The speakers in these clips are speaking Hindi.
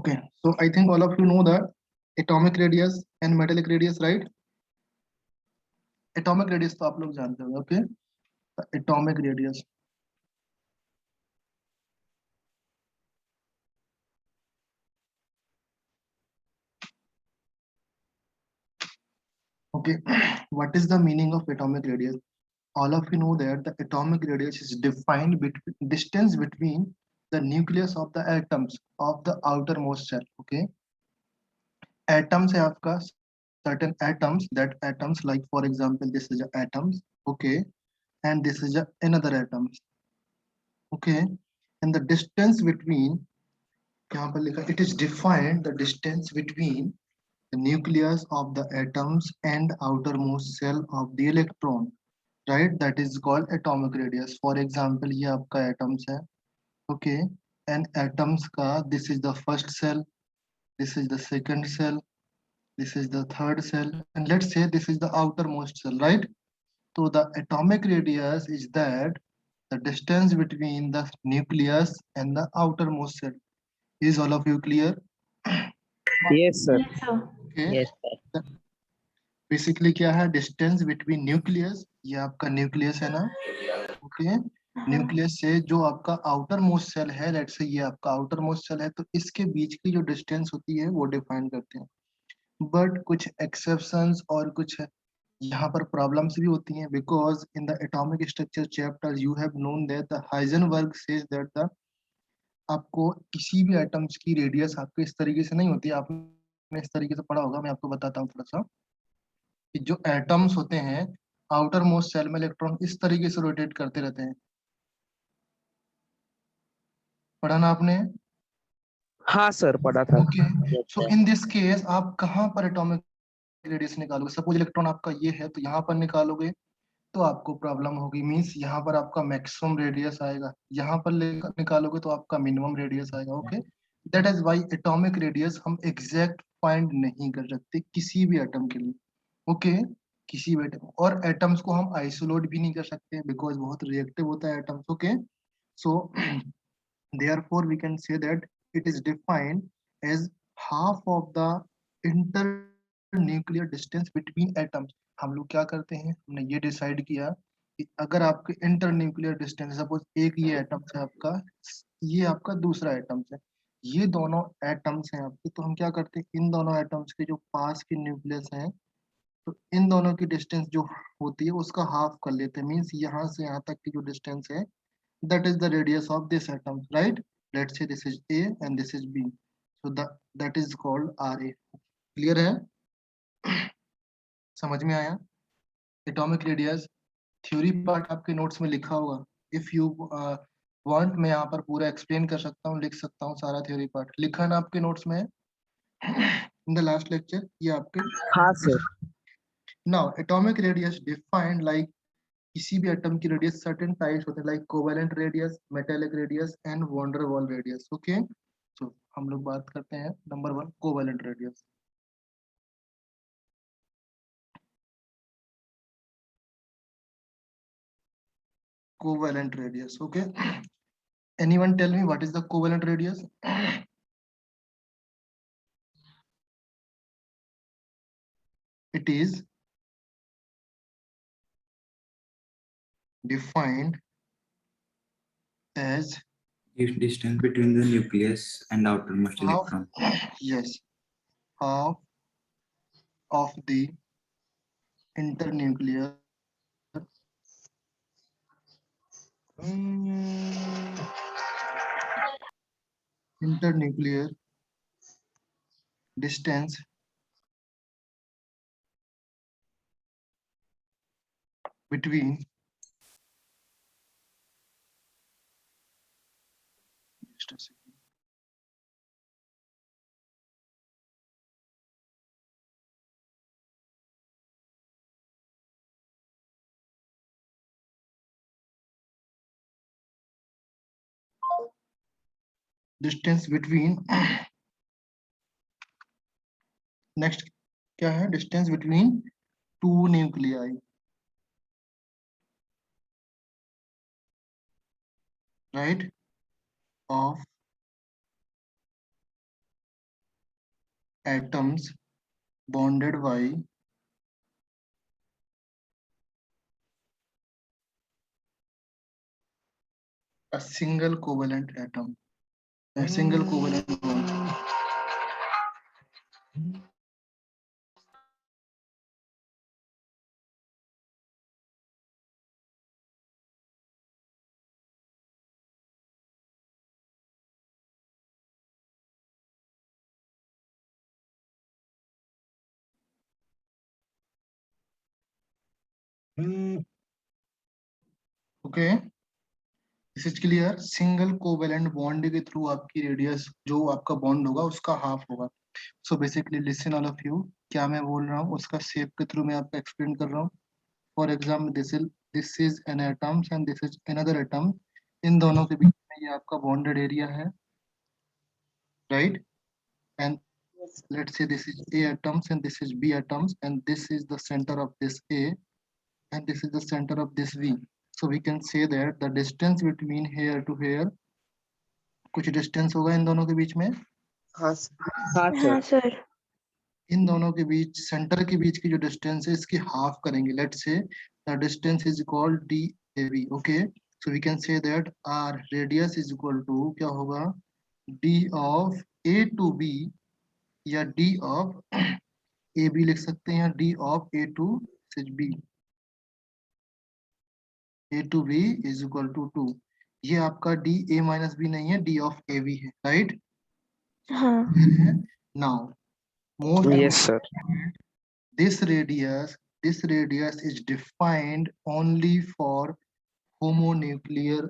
Okay, so I think all of you know that atomic radius and metallic radius, right? Atomic radius तो आप लोग जानते हो, okay? Atomic radius. Okay, what is the meaning of atomic radius? All of you know that the atomic radius is defined between distance between the nucleus of the atoms of the outermost shell. Okay, atoms है आपका certain atoms, that atoms, like for example this is a atoms, okay, and this is a another atoms, okay, and the distance between यहाँ पर लिखा it is defined the distance between the nucleus of the atoms and outermost shell of the electron, right? That is called atomic radius. For example ये आपका atoms है, okay, and atoms का this is the first cell, this is the second cell, this is the third cell, and let's say this is the outermost cell, right? So the atomic radius is that the distance between the nucleus and the outermost cell. Is all of you clear? Yes, sir. Yes, sir. Okay. Yes, sir. Basically क्या है डिस्टेंस बिटवीन न्यूक्लियस, ये आपका न्यूक्लियस है ना, ओके, न्यूक्लियस से जो आपका आउटर मोस्ट सेल है, लेट्स से ये आपका आउटर मोस्ट सेल है, तो इसके बीच की जो डिस्टेंस होती है वो डिफाइन करते हैं. बट कुछ एक्सेप्शंस और कुछ यहाँ पर प्रॉब्लम्स भी होती हैं, because in the atomic structure chapter you have known that the Heisenberg says that the आपको किसी भी एटम्स की रेडियस आपके इस तरीके से नहीं होती है. आपने इस तरीके से पढ़ा होगा, मैं आपको बताता हूँ थोड़ा सा कि जो एटम्स होते हैं आउटर मोस्ट सेल में इलेक्ट्रॉन इस तरीके से रोटेट करते रहते हैं. पढ़ा ना आपने? हाँ सर, पढ़ा था. Okay, Yes, so sir. In this case आप कहाँ पर एटॉमिक रेडियस निकालोगे? सपोज इलेक्ट्रॉन आपका ये है तो यहाँ पर निकालोगे तो आपको प्रॉब्लम होगी, मींस यहाँ पर आपका मैक्सिमम रेडियस आएगा, यहाँ पर निकालोगे तो आपका मिनिमम रेडियस आएगा. Okay, that is why atomic radius हम एग्जैक्ट फाइंड नहीं कर सकते किसी भी एटम के लिए. ओके, किसी भी एटम, और एटम्स को हम आइसोलेट भी नहीं कर सकते बिकॉज बहुत रिएक्टिव होता है atoms. Okay, so therefore we can say that it is defined as half of the internuclear distance between atoms. हम लोग क्या करते हैं, हमने ये डिसाइड किया कि अगर आपके इंटरन्यूक्लियर डिस्टेंस, सपोज एक ये एटम है आपका, ये आपका दूसरा एटम है, ये दोनों एटम्स हैं आपके, तो हम क्या करते हैं इन दोनों एटम्स के जो पास के न्यूक्लियस हैं, तो इन दोनों की डिस्टेंस जो होती है उसका हाफ कर लेते हैं, मीन्स यहाँ से यहाँ तक की जो डिस्टेंस है that is the radius of this atom, right? Let's say this is A and this is B, so that is called RA. Clear है? समझ में आया? Atomic radius theory part आपके notes में लिखा होगा. If you want मैं यहाँ पर पूरा explain कर सकता हूँ, लिख सकता हूँ सारा theory part. लिखा ना आपके notes में? In the last lecture ये आपके. हाँ sir. Now atomic radius defined like किसी भी एटम की रेडियस सर्टेन टाइप्स होते हैं, like covalent radius, metallic radius and van der Waals radius. Okay, so हम लोग बात करते हैं number 1 covalent radius. Covalent radius, okay, anyone tell me what is the covalent radius? It is defined as distance between the nucleus and outermost half, electron. yes, half of the internuclear internuclear distance between just a second. Distance between next क्या है, distance between two nuclei, right, of atoms bonded by a single covalent atom, a single covalent bond. Okay, this is clear. Single covalent bond के थ्रू आपकी रेडियस जो आपका बॉन्ड होगा उसका हाफ होगा। So basically listen all of you, क्या मैं बोल रहा हूँ उसका शेप के थ्रू मैं आपको एक्सप्लेन कर रहा हूँ। For example this is an atoms and this is another atom. इन दोनों के बीच में ये आपका बॉन्डेड एरिया है, right? And let's say this is A atoms and this is B atoms and this is the center of this A and this is the center of this V. So we can say that the distance between here to here, कुछ distance होगा इन दोनों के बीच में। हाँ हाँ सर। सर। इन दोनों के बीच सेंटर के बीच की जो डिस्टेंस है इसकी हाफ करेंगे। Let's say the distance is equal DAB। Okay, so we can say that are radius is equal to क्या होगा, D of A to B या D ऑफ AB लिख सकते हैं, या D of A to B। A to B is equal to 2। ये आपका DA माइनस B नहीं है, D ऑफ AB है, राइट? हाँ now most Yes, sir. this radius is defined only for homonuclear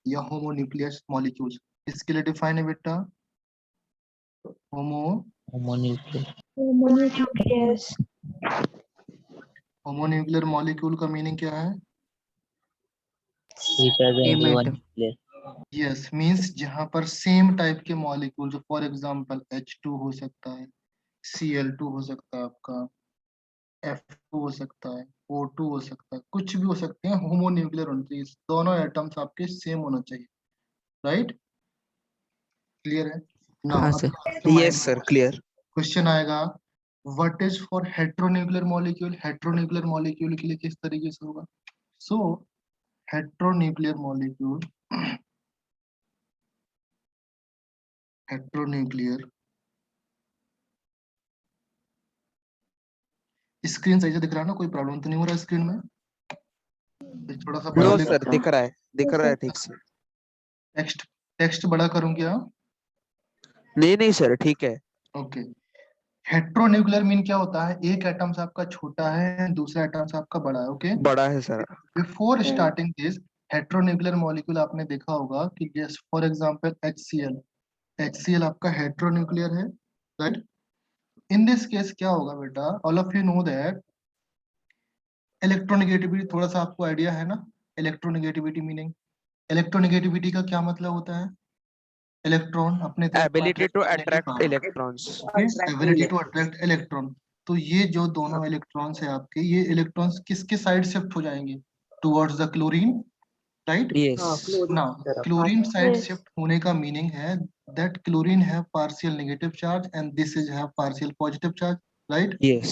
या homonucleus molecules। इसके लिए डिफाइन है बेटा होमोन्यूक्लियस। होमोन्यूक्लियर मॉलिक्यूल का मीनिंग क्या है? यस, मींस जहां पर सेम टाइप के मॉलिक्यूल, जो फॉर एग्जांपल H2 हो सकता है, Cl2 हो सकता है, आपका F2 हो सकता है, O2 हो सकता है, कुछ भी हो सकते हैं, होमोन्यूक्लियर होना चाहिए। दोनों एटम्स आपके सेम होना चाहिए, राइट? क्लियर है? हाँ now sir. Yes, sir. Clear. Question आएगा, what is for heteronuclear molecule. Heteronuclear molecule के लिए किस तरीके से होगा? So heteronuclear molecule, heteronuclear, screen सही से दिख रहा है ना? कोई प्रॉब्लम तो नहीं हो रहा स्क्रीन में? थोड़ा सा No, बड़ा sir. दिख रहा है। दिख रहा है ठीक से। टेक्स्ट टेक्स्ट बड़ा करूं क्या? नहीं सर, ठीक है। ओके, हेट्रोन्यूक्लियर मीन क्या होता है, एक एटम्स आपका छोटा है, दूसरा एटम्स आपका बड़ा है। ओके, बड़ा है sir. Before starting this heteronuclear molecule आपने देखा होगा कि जस्ट फॉर एग्जांपल HCl आपका हेट्रोन्यूक्लियर है, राइट? इन दिस केस क्या होगा बेटा, all of you know that electronegativity, थोड़ा सा आपको आइडिया है ना इलेक्ट्रोनेगेटिविटी मीनिंग? इलेक्ट्रोनेगेटिविटी का क्या मतलब होता है? इलेक्ट्रॉन अपने तरफ Ability to करने की attract power, electrons. Ability to attract electron. तो ये जो दोनों इलेक्ट्रॉन्स है आपके, ये इलेक्ट्रॉन्स किसके साइड शिफ्ट हो जाएंगे? Towards the chlorine, right? Yes. Now chlorine side shift होने का मीनिंग है that chlorine have partial negative charge and this is have partial positive charge, right? Yes.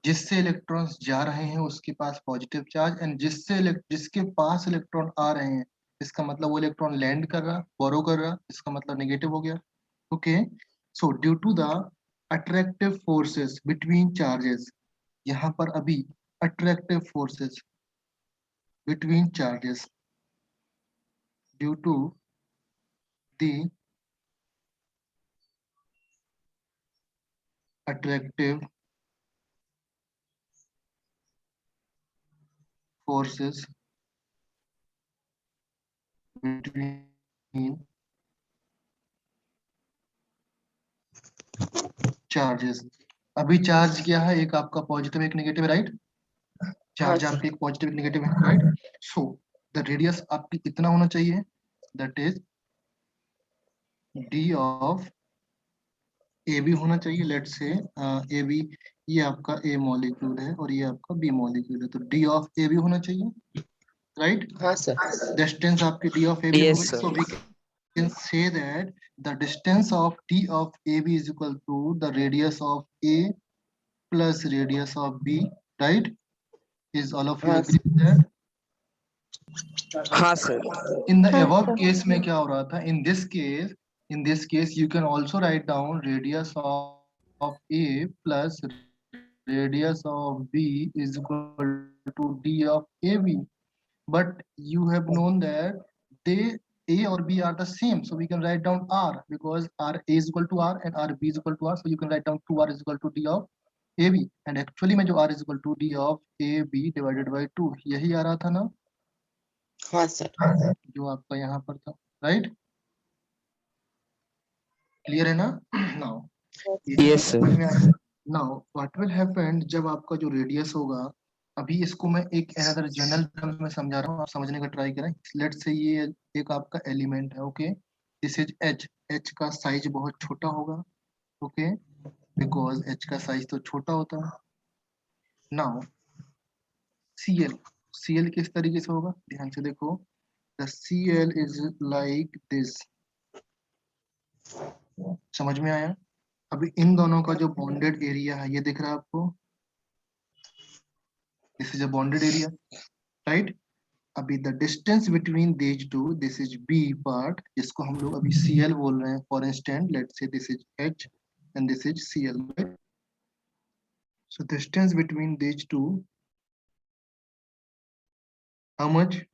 जिससे इलेक्ट्रॉन्स जा रहे हैं उसके पास पॉजिटिव चार्ज, एंड जिसके पास इलेक्ट्रॉन आ रहे हैं, इसका मतलब वो इलेक्ट्रॉन लैंड कर रहा, बोरो कर रहा, इसका मतलब नेगेटिव हो गया। Okay, so due to the attractive forces between charges, यहाँ पर अभी attractive forces between charges due to the attractive forces between charges। अभी चार्ज क्या है, एक आपका पॉजिटिव एक नेगेटिव, राइट? चार्ज आपकी एक पॉजिटिव एक नेगेटिव है, राइट? सो द रेडियस आपकी इतना होना चाहिए, that is D of A B होना चाहिए। लेट्स से ए बी, ये आपका ए मॉलिक्यूल है और ये आपका बी मॉलिक्यूल है, तो डी ऑफ ए बी होना चाहिए, राइट? हाँ सर। डिस्टेंस आपकी डी ऑफ ए बी हो Yes, गई। sir. So we can say that the distance of D of AB is equal to the radius of A plus radius of B, right? Is all of you हाँ agree with that? हाँ सर. In the हाँ above सर case में क्या हो रहा था? In this case, you can also write down radius of A plus radius of B is equal to D of AB. But you have known that they A or B are the same, so we can write down R because R A is equal to R and R B is equal to R. So you can write down 2R is equal to D of AB. And actually में जो R is equal to D of AB divided by 2 यही आ रहा था ना, हाँ सर जो आपका यहाँ पर था, right? क्लियर है ना? Now Yes sir. Now what will happen जब आपका जो रेडियस होगा, अभी इसको मैं एक अनदर जनरल टर्म में समझा रहा हूँ, आप समझने का ट्राई करें. लेट्स से ये एक आपका एलिमेंट है, okay. This is H. H का साइज बहुत छोटा होगा, ओके, बिकॉज एच का साइज तो छोटा होता है. Now CL. सीएल किस तरीके से होगा, ध्यान से देखो. The CL is like this. समझ में आया? अभी इन दोनों का जो बॉन्डेड एरिया है ये दिख रहा है आपको. This is a bonded area, right? अभी the distance between these two, this is B part, जिसको हम लोग अभी सीएल बोल रहे हैं. For instant let's say this is H and this is CL, right? So distance between these two, how much?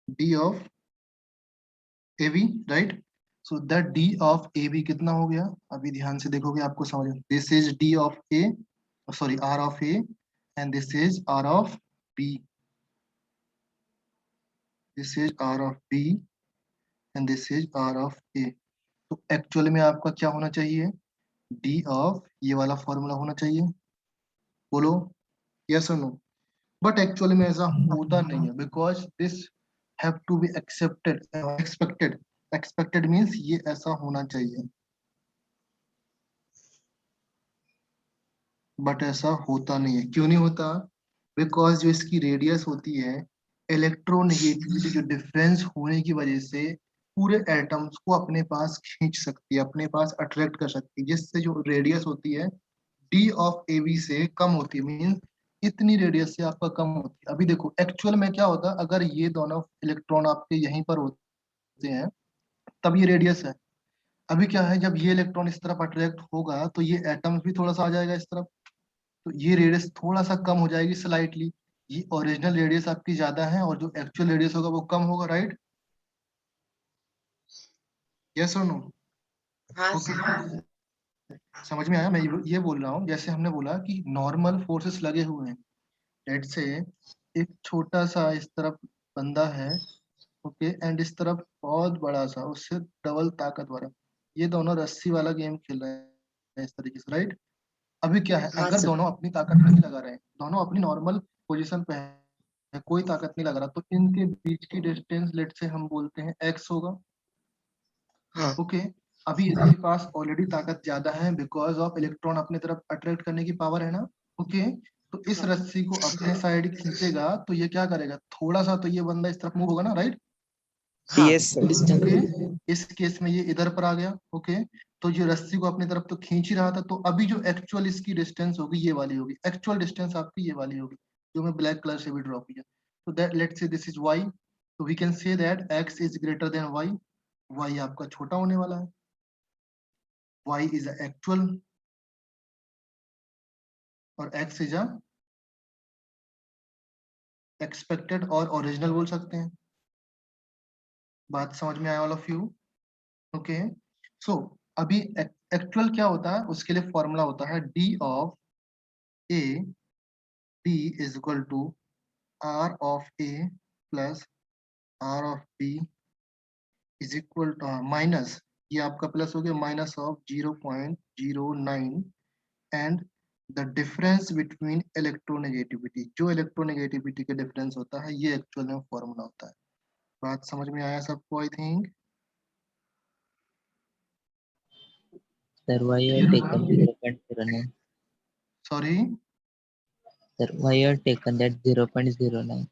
D of AB, right? So that D of AB कितना हो गया? अभी ध्यान से देखोगे आपको समझ. This is D of A, sorry R of A, and this is R of B. This is R of B and this is R of A. तो एक्चुअल में आपका क्या होना चाहिए? D of ये वाला फॉर्मूला होना चाहिए. बोलो यस और नो. बट एक्चुअली में ऐसा होता नहीं है, because this have to be accepted, expected. Expected means ये ऐसा होना चाहिए, बट ऐसा होता नहीं है. क्यों नहीं होता? बिकॉज जो इसकी रेडियस होती है, इलेक्ट्रोनेगेटिविटी जो डिफरेंस होने की वजह से पूरे एटम्स को अपने पास खींच सकती है, अपने पास अट्रैक्ट कर सकती है, जिससे जो रेडियस होती है डी ऑफ ए बी से कम होती है. मीन इतनी रेडियस से आपका कम होती है. अभी देखो एक्चुअल में क्या होता है, अगर ये दोनों इलेक्ट्रॉन आपके यहीं पर होते हैं तब ये रेडियस है. अभी क्या है, जब ये इलेक्ट्रॉन इस तरफ अट्रैक्ट होगा तो ये एटम्स भी थोड़ा सा आ जाएगा इस तरफ, तो ये रेडियस थोड़ा सा कम हो जाएगी स्लाइटली. ये ओरिजिनल रेडियस आपकी ज्यादा है और जो एक्चुअल रेडियस होगा वो कम होगा, राइट? यस और नो? हाँ ओके, सर समझ में आया? मैं ये बोल रहा हूँ, जैसे हमने बोला कि नॉर्मल फोर्सेस लगे हुए हैं. लेट्स से एक छोटा सा इस तरफ बंदा है, ओके, एंड इस तरफ बहुत बड़ा सा, उससे डबल ताकत वाला. ये दोनों रस्सी वाला गेम खेल रहे हैं इस तरीके से, राइट? अभी क्या है, हाँ अगर सर दोनों अपनी ताकत नहीं लगा रहे हैं, दोनों अपनी नॉर्मल पोजीशन पे है, कोई ताकत नहीं लगा रहा, तो इनके बीच की डिस्टेंस लेट से हम बोलते हैं x होगा, हाँ ओके. अभी इसके पास ऑलरेडी ताकत ज्यादा है बिकॉज ऑफ इलेक्ट्रॉन अपने तरफ अट्रैक्ट करने की पावर है ना, ओके. तो इस हाँ रस्सी को अपने साइड खींचेगा तो ये क्या करेगा, थोड़ा सा तो ये बंदा इस तरफ मूव होगा ना, राइट? हाँ Yes sir. डिस्टेंस ओके, इस केस में ये इधर पर आ गया, ओके. तो ये रस्सी को अपनी तरफ तो खींच ही रहा था, तो अभी जो एक्चुअल इसकी डिस्टेंस होगी ये वाली होगी. एक्चुअल डिस्टेंस आपकी ये वाली होगी, जो मैं ब्लैक कलर से भी ड्रॉ किया. तो that let's say this is y. तो we can say that x is greater than y. y आपका छोटा होने वाला है. y इज एक्चुअल और x इज अ एक्सपेक्टेड और ओरिजिनल बोल सकते हैं. बात समझ में आया all of you? Okay. So अभी एक्चुअल क्या होता है, उसके लिए फॉर्मूला होता है d of a b is equal to r of a plus r of b is equal to minus, ये आपका प्लस हो गया, minus of 0.09 and the difference between electronegativity. जो इलेक्ट्रोनेगेटिविटी का डिफरेंस होता है ये एक्चुअल में फॉर्मूला होता है. बात समझ में आया सबको? I think. Sir, why you have taken 0.09? Sorry, Sir, why you have taken that 0.09?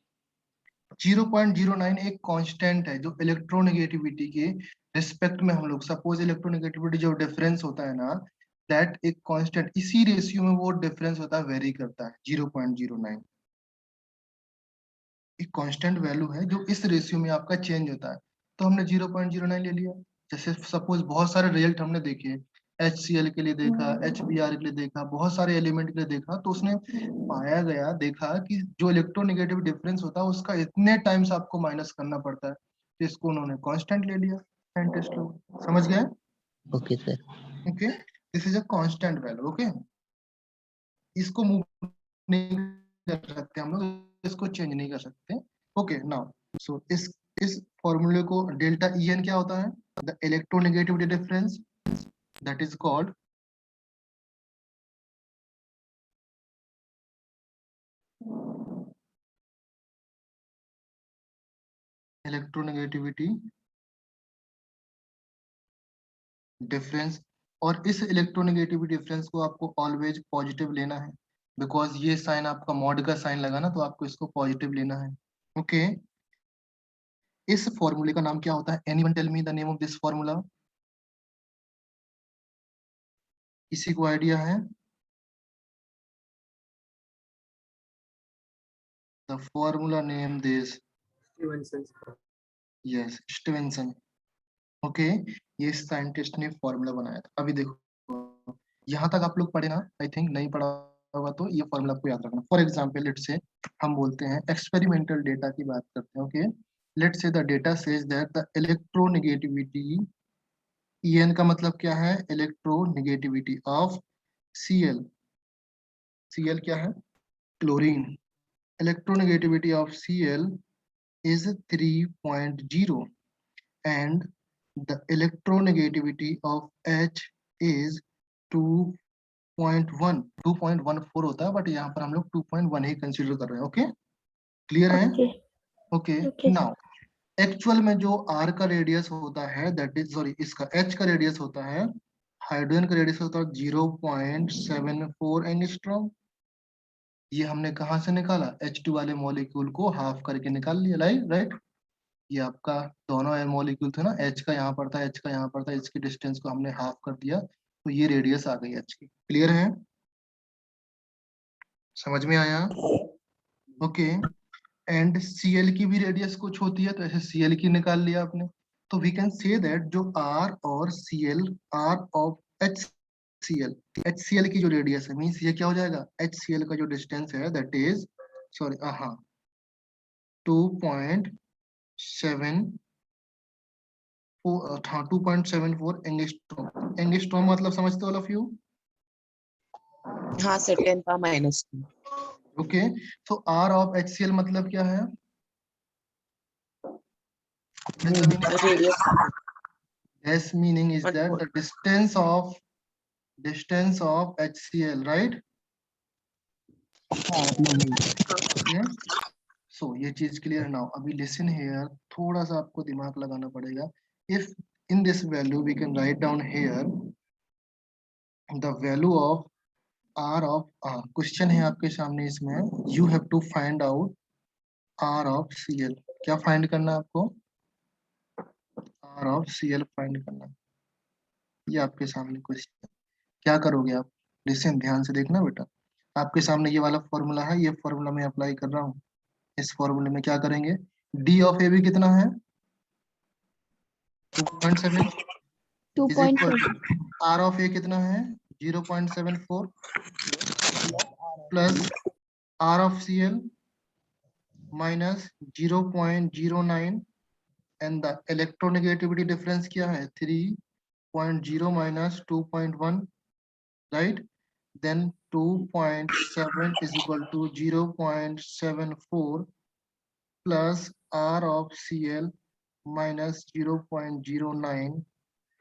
0.09 एक कांस्टेंट है जो इलेक्ट्रोनेगेटिविटी के रिस्पेक्ट में हम लोग सपोज इलेक्ट्रोनेगेटिविटी जो डिफरेंस होता है ना दैट एक कांस्टेंट इसी रेशियो में वो डिफरेंस होता है वेरी करता है 0.09 एक कांस्टेंट वैल्यू है जो इस रेशियो में आपका चेंज होता है तो हमने 0.09 ले लिया जैसे सपोज बहुत सारे रिजल्ट हमने देखे HCl के लिए देखा HBr के लिए देखा बहुत सारे एलिमेंट के लिए देखा तो उसने पाया गया देखा कि जो इलेक्ट्रोनेगेटिव डिफरेंस होता है उसका इतने टाइम्स आपको माइनस करना पड़ता है तो इसको उन्होंने कांस्टेंट ले लिया साइंटिस्ट लोग समझ गए Okay, sir. Okay this is a constant value okay इसको मूव नहीं कर सकते हम लोग इसको चेंज नहीं कर सकते ओके नाउ सो इस फॉर्मूले को डेल्टा En क्या होता है the electronegativity difference that is called electronegativity difference और इस इलेक्ट्रोनेगेटिविटी डिफरेंस को आपको ऑलवेज पॉजिटिव लेना है बिकॉज ये साइन आपका मॉड का साइन लगा ना तो आपको इसको पॉजिटिव लेना है ओके इस फॉर्मूले का नाम क्या होता है anyone tell me the name of this formula किसी को आइडिया है the formula name this yes Stevenson okay ये साइंटिस्ट ने फॉर्मूला बनाया था अभी देखो यहाँ तक आप लोग पढ़े ना आई थिंक नहीं पढ़ा होगा तो ये फॉर्मूला आपको याद रखना फॉर एग्जाम्पल लेट से हम बोलते हैं एक्सपेरिमेंटल डेटा की बात करते हैं ओके लेट से the data says that the electronegativity En का मतलब क्या है इलेक्ट्रोनेगेटिविटी ऑफ Cl Cl क्या है chlorine electronegativity of Cl is 3.0 and the electronegativity of H is 2.1 2.14 होता है बट यहाँ पर हम लोग 2.1 ही कंसीडर कर रहे हैं ओके क्लियर है Okay. Okay Okay. Now actual में जो R का रेडियस होता है दैट इज सॉरी इसका H का रेडियस होता है हाइड्रोजन का रेडियस होता है 0.74 एंगस्ट्रॉम ये हमने कहाँ से निकाला H2 वाले मॉलिक्यूल को हाफ करके निकाल लिया राइट ये आपका दोनों मॉलिक्यूल थे ना H का यहाँ पड़ता है H का यहाँ पड़ता है इसकी डिस्टेंस को हमने हाफ कर दिया तो ये रेडियस आ गई H की क्लियर है समझ में आया ओके एंड Cl की भी रेडियस कुछ होती है तो ऐसे Cl की निकाल लिया आपने तो वी कैन से दैट जो R और Cl R ऑफ HCl की जो रेडियस है मीन्स ये क्या हो जाएगा HCl का जो डिस्टेंस है दैट इज सॉरी हाँ 2.7 हाँ 2.74 एंगस्ट्रॉम एंगस्ट्रॉम मतलब समझते हो ऑल ऑफ यू हाँ सर 10 का minus okay so R of HCl मतलब क्या है radius yes meaning is that the distance of HCl right okay so ये चीज क्लियर नाउ अभी listen here थोड़ा सा आपको दिमाग लगाना पड़ेगा if in this value we can write down here the value of R of question है आपके सामने इसमें you have to find out R of Cl क्या फाइंड करना है आपको R of Cl फाइंड करना है ये आपके सामने क्वेश्चन क्या करोगे आप लिसन ध्यान से देखना बेटा आपके सामने ये वाला फॉर्मूला है ये फॉर्मूला मैं अप्लाई कर रहा हूँ इस फॉर्मूले में क्या करेंगे डी ऑफ ए बी कितना है 2.7 is 2.7. Equal to R of A कितना है 0.74 plus R of C L minus 0.09 and the electronegativity difference क्या है 3.0 minus 2.1 right then 2.7 is equal to 0.74 plus R of Cl minus 0.09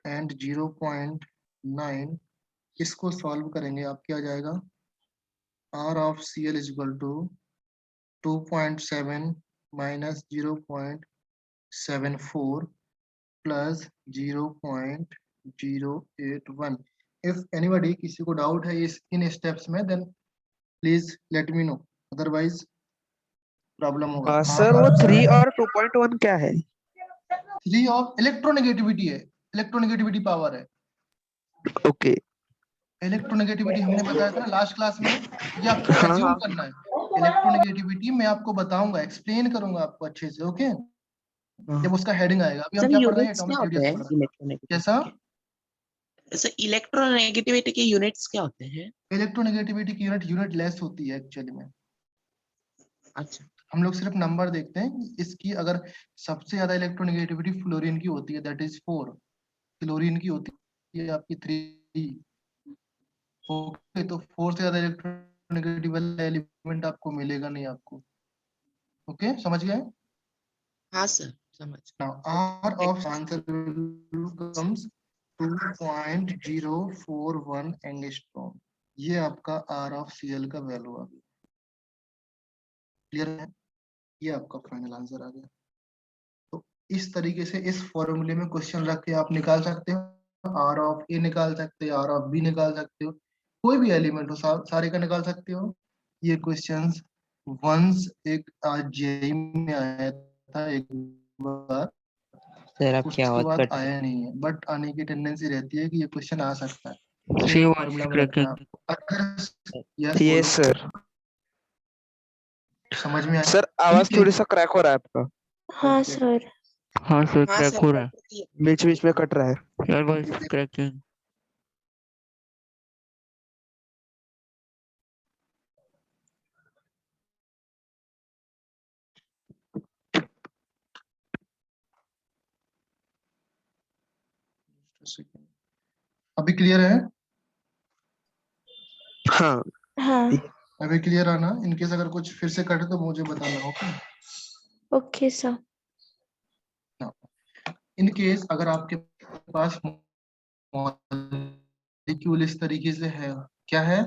and 0.9 इसको सॉल्व करेंगे आप क्या जाएगा R of Cl is equal to 2.7 minus 0.74 plus 0.081 if anybody किसी को डाउट है इस इन स्टेप्स में then please let me know otherwise problem होगा। सर वो 3 और 2.1 क्या है? 3 ऑफ इलेक्ट्रोनेगेटिविटी है, इलेक्ट्रोनेगेटिविटी पावर है। ओके। इलेक्ट्रोनेगेटिविटी हमने बताया था ना लास्ट क्लास में, ये आपको हाँ एज्यूम हाँ करना है। इलेक्ट्रोनेगेटिविटी मैं आपको बताऊंगा, एक्सप्लेन करूंगा आपको अच्छे से, ओके, जब उसका हेडिंग आएगा। अभी हम सर क्या पढ़ रहे हैं, यूनिट्स क्या एटॉमिक होते रेडियस हैं पढ़ रहे हैं। इलेक्ट्रोनेगेटिविटी कैसा? के? सर इलेक्ट्रोनेगेटिविटी के यूनिट्स क्या होते हैं? इलेक्ट्रोनेगेटिविटी की यूनिट लेस होती है एक्चुअली में। अच्छा। हम लोग सिर्फ नंबर देखते हैं इसकी। अगर सबसे ज्यादा इलेक्ट्रोनेगेटिविटी फ्लोरीन की होती है, दैट इज 4। क्लोरीन की होती है आपकी 3। ओके, तो 4 से ज्यादा इलेक्ट्रोनेगेटिव वाला एलिमेंट आपको मिलेगा नहीं आपको। ओके, समझ गए? हाँ सर, समझ Now R of answer comes 2.041 angstrom. ये आपका R of Cl का वैल्यू आ गया। क्लियर है? ये आपका फाइनल आंसर आ गया। तो इस तरीके से इस फॉर्मूले में क्वेश्चन रख के आप निकाल सकते हो। R of A निकाल सकते हो, R of B निकाल सकते हो, कोई भी एलिमेंट हो सारे का निकाल सकते हो। ये क्वेश्चंस वंस एक जेईई में आया था एक बार, सर आपकी उसके आवाज बाद कट रही आया नहीं है, बट आने की टेंडेंसी रहती है कि ये क्वेश्चन आ सकता है। सी वॉइस फॉर्मूला में रखना है क्रैकिंग। आपको। अगर यस यस बोलो, सर। समझ में आया? सर आवाज थोड़ी सा क्रैक हो रहा है आपका, हाँ ओके, सर। हाँ सर, हाँ क्रैक सर, हो रहा है। बीच बीच में कट रहा है। यार वॉइस क्रैकिंग। अभी क्लियर है? हाँ हाँ। अभी क्लियर आना। इनकेस अगर कुछ फिर से कटे तो मुझे बताना। Okay, okay sir. इन केस अगर आपके पास मॉलिक्यूल इस तरीके से है, क्या है,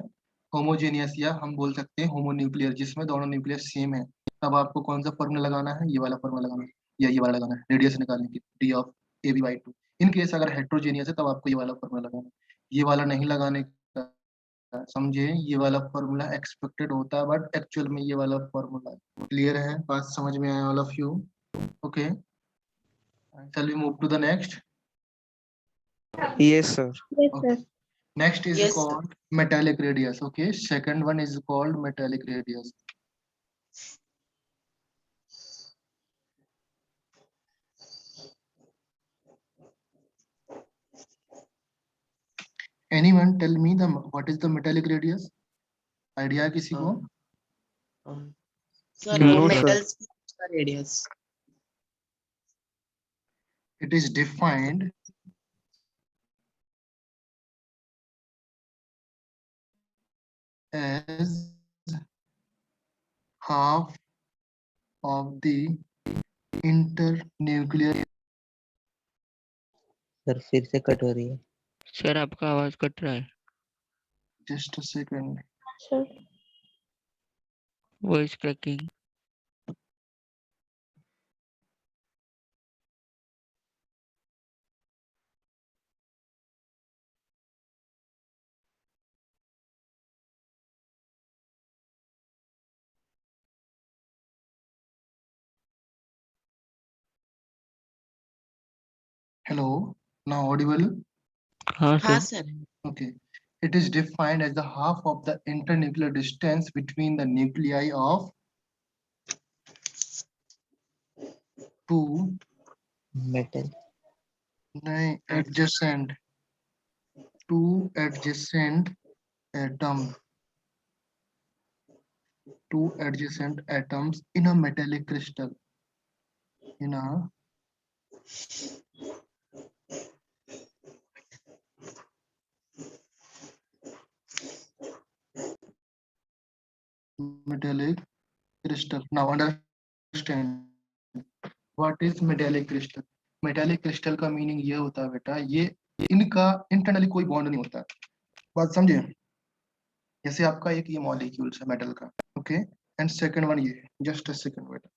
होमोजेनियस, या हम बोल सकते हैं होमोन्यूक्लियर, जिसमें दोनों न्यूक्लियस सेम है, तब आपको कौन सा फॉर्मूला लगाना है? ये वाला फॉर्मूला लगाना है, या ये वाला लगाना है रेडियस निकालने की, D of A B by two. In case अगर हेट्रोजेनियस है तब आपको ये वाला फॉर्मूला लगाना है, ये वाला नहीं लगाने का। समझे? ये वाला फॉर्मूला एक्सपेक्टेड होता है बट एक्चुअल में ये वाला फॉर्मूला है। क्लियर है? बात समझ में आया all of you? Okay, shall we move to the next? Yes sir. Yes Okay. Sir. Next is Yes, sir. called metallic radius. Okay. Second one is called metallic radius. Anyone tell me the what is the metallic radius? Idea है किसी को? सर No, वो नो सर। मेटल्स का radius. It is defined as half of the internuclear. Sir फिर से कट हो रही है। सर आपका आवाज कट रहा है। Just a second. Sir. Voice cracking. Hello. Now audible? हाँ हाँ sir. Sir. Okay. It is defined as the half of the internuclear distance between the nuclei of two metal adjacent two adjacent atom two adjacent atoms in a metallic crystal. In a metallic crystal. Now understand what is metallic crystal. metallic crystal का मीनिंग ये होता है बेटा, ये इनका इंटरनली कोई बॉन्ड नहीं होता है। बात समझे? जैसे आपका एक ये मॉलिक्यूल्स है मेटल का, ओके, एंड सेकंड वन ये, जस्ट अ सेकंड बेटा।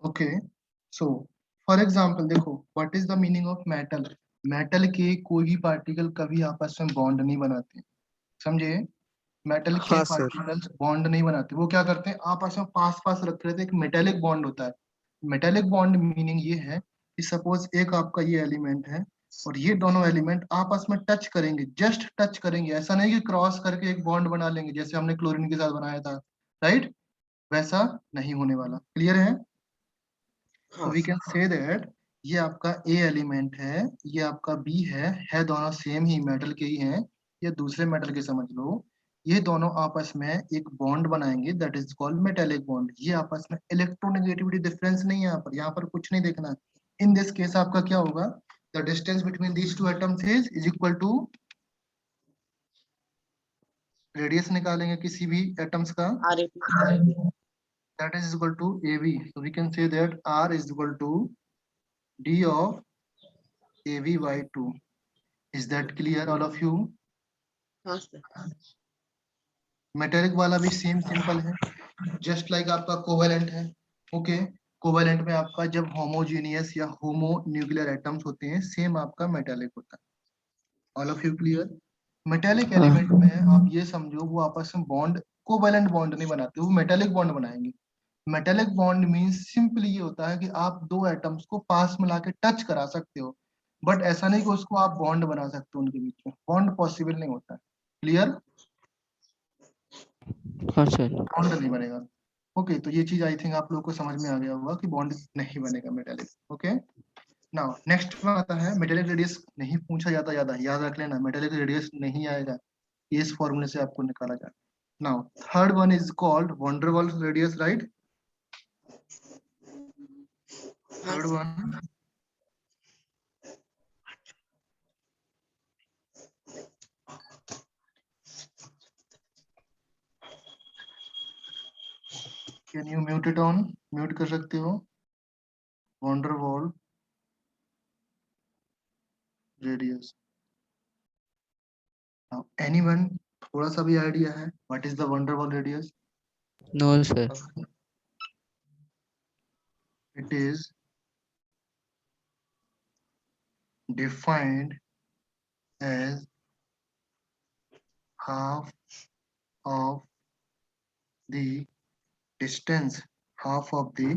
ओके, सो फॉर एग्जांपल देखो, what is the meaning of metal? Metal के कोई भी पार्टिकल कभी आपस में बॉन्ड नहीं बनाते, समझे? मेटल के हाँ सर। पार्टिकल्स बॉन्ड नहीं बनाते, वो क्या करते हैं, आपस में पास पास रख रहे थे, एक मेटेलिक बॉन्ड होता है। मेटेलिक बॉन्ड मीनिंग ये है कि सपोज एक आपका ये एलिमेंट है और ये दोनों एलिमेंट आपस में टच करेंगे, जस्ट टच करेंगे, ऐसा नहीं कि क्रॉस करके एक बॉन्ड बना लेंगे जैसे हमने क्लोरीन के साथ बनाया था, राइट? वैसा नहीं होने वाला, क्लियर है? तो वी कैन से दैट ये आपका ए एलिमेंट है, ये आपका बी है दोनों सेम ही मेटल के ही हैं, ये दूसरे मेटल के समझ लो। ये दोनों आपस में एक बॉन्ड बनाएंगे, that is called metallic bond. ये आपस में इलेक्ट्रोनेगेटिविटी डिफरेंस नहीं है, यहाँ पर कुछ नहीं देखना। इन दिस केस आपका क्या होगा, the distance between these two atoms is equal to, radius निकालेंगे किसी भी एटम्स का, RAP. that is equal to AB. So we can say that R is equal to D of AB by 2. Is that clear all of you? हाँ सर. मेटेलिक वाला भी सेम सिंपल है, जस्ट लाइक आपका कोवेलेंट है। ओके, कोवेलेंट में आपका जब होमोजीनियस या होमो न्यूक्लियर एटम्स होते हैं, सेम आपका मेटेलिक होता है। All of you clear? Metallic हाँ एलिमेंट में आप ये समझो वो आपस में बॉन्ड, कोवेलेंट बॉन्ड नहीं बनाते, वो मेटेलिक बॉन्ड बनाएंगे। मेटेलिक बॉन्ड मींस सिंपली ये होता है कि आप दो एटम्स को पास में लाके टच करा सकते हो, बट ऐसा नहीं कि उसको आप बॉन्ड बना सकते हो, उनके बीच में बॉन्ड पॉसिबल नहीं होता। क्लियर? हाँ सर. बॉन्ड नहीं बनेगा। ओके, तो ये चीज आई थिंक आप लोगों को समझ में आ गया होगा कि बॉन्ड नहीं बनेगा मेटेलिक। ओके, नाउ नेक्स्ट में आता है मेटेलिक रेडियस। नहीं पूछा जाता ज्यादा, याद रख लेना, मेटेलिक रेडियस नहीं आएगा, इस फॉर्मूले से आपको निकाला जाए। Now third one is called van der Waals radius, right? हाँ third sir. One, can you mute it on? Mute कर सकते हो? Van der Waals radius. नाउ एनीवन, थोड़ा सा भी आइडिया है what is the van der Waals radius? No sir. It is defined as half of the distance, half of the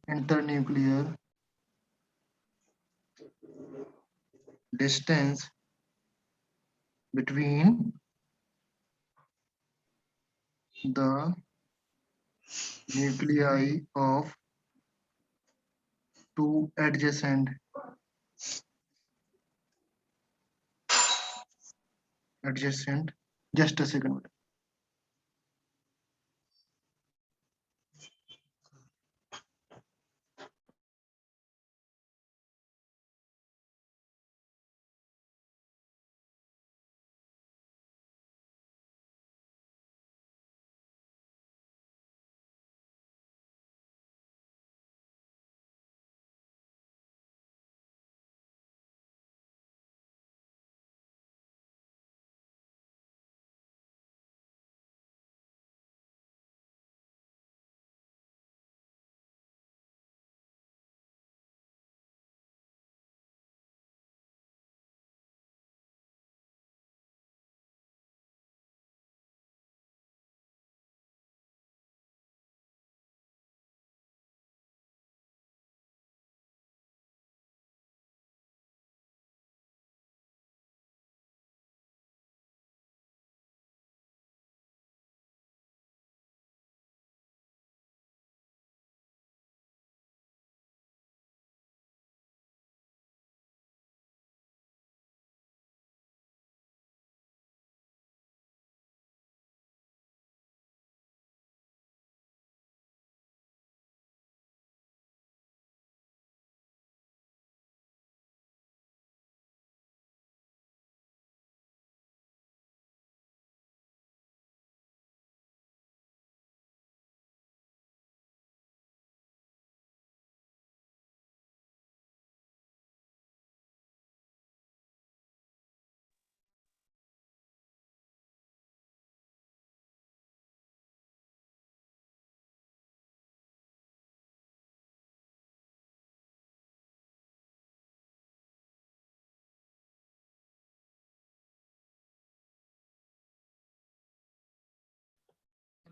internuclear distance between the nuclei of two adjacent, just a second.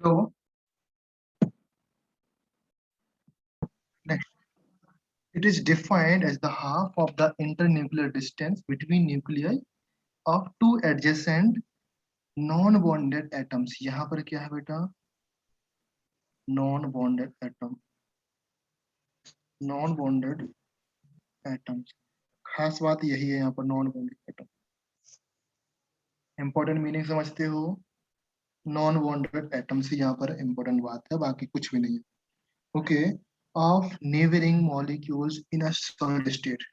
So next, it is defined as the half of the internuclear distance between nuclei of two adjacent non-bonded atoms. यहाँ पर क्या है बेटा? Non-bonded atom. Non-bonded atoms. खास बात यही है यहाँ पर non-bonded atom. Important meaning समझते हो? Non-bonded atom से यहाँ पर important बात है, बाकी कुछ भी नहीं है. Okay. Of neighboring molecules in a solid state.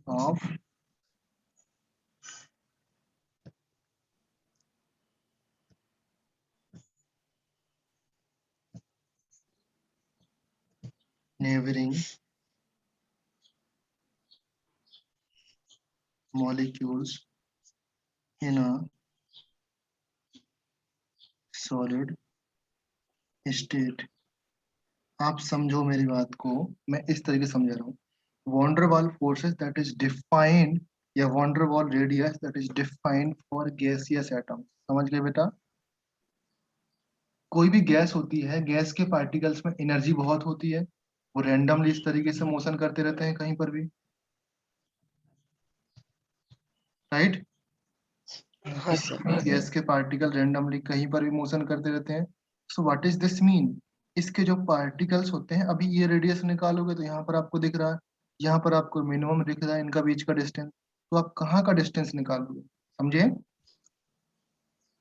Of neighboring molecules in a solid state. आप समझो मेरी बात को, मैं इस तरीके से समझा रहा हूँ. Van forces that is defined या van der Waals radius that is defined for gaseous atoms. समझ गए बेटा? कोई भी गैस होती है, गैस के पार्टिकल्स में एनर्जी बहुत होती है, वो रैंडमली इस तरीके से मोशन करते रहते हैं कहीं पर भी, राइट? हाँ सर. गैस के पार्टिकल रैंडमली कहीं पर भी मोशन करते रहते हैं. सो व्हाट इज दिस मीन? इसके जो पार्टिकल्स होते हैं, अभी ये रेडियस निकालोगे तो यहाँ पर आपको दिख रहा है, यहाँ पर आपको मिनिमम दिख रहा है इनका बीच का डिस्टेंस. तो आप कहाँ का डिस्टेंस निकालोगे? समझे?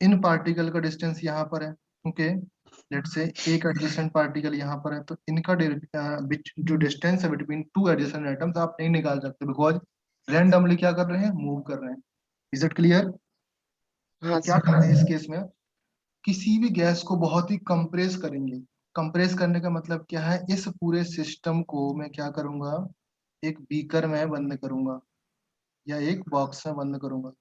इन पार्टिकल का डिस्टेंस यहाँ पर है. ओके, लेट्स से एक एडजेसेंट पार्टिकल यहाँ पर है, तो इनका जो डिस्टेंस है बिटवीन टू एडजेसेंट एटम्स आप नहीं निकाल सकते, बिकॉज रैंडमली क्या कर रहे हैं? मूव कर रहे हैं. Is it clear? हाँ क्या सर. करना है इस केस में? किसी भी गैस को बहुत ही कंप्रेस करेंगे. कंप्रेस करने का मतलब क्या है? इस पूरे सिस्टम को मैं क्या करूंगा? एक बीकर में बंद करूंगा या एक बॉक्स में बंद करूंगा.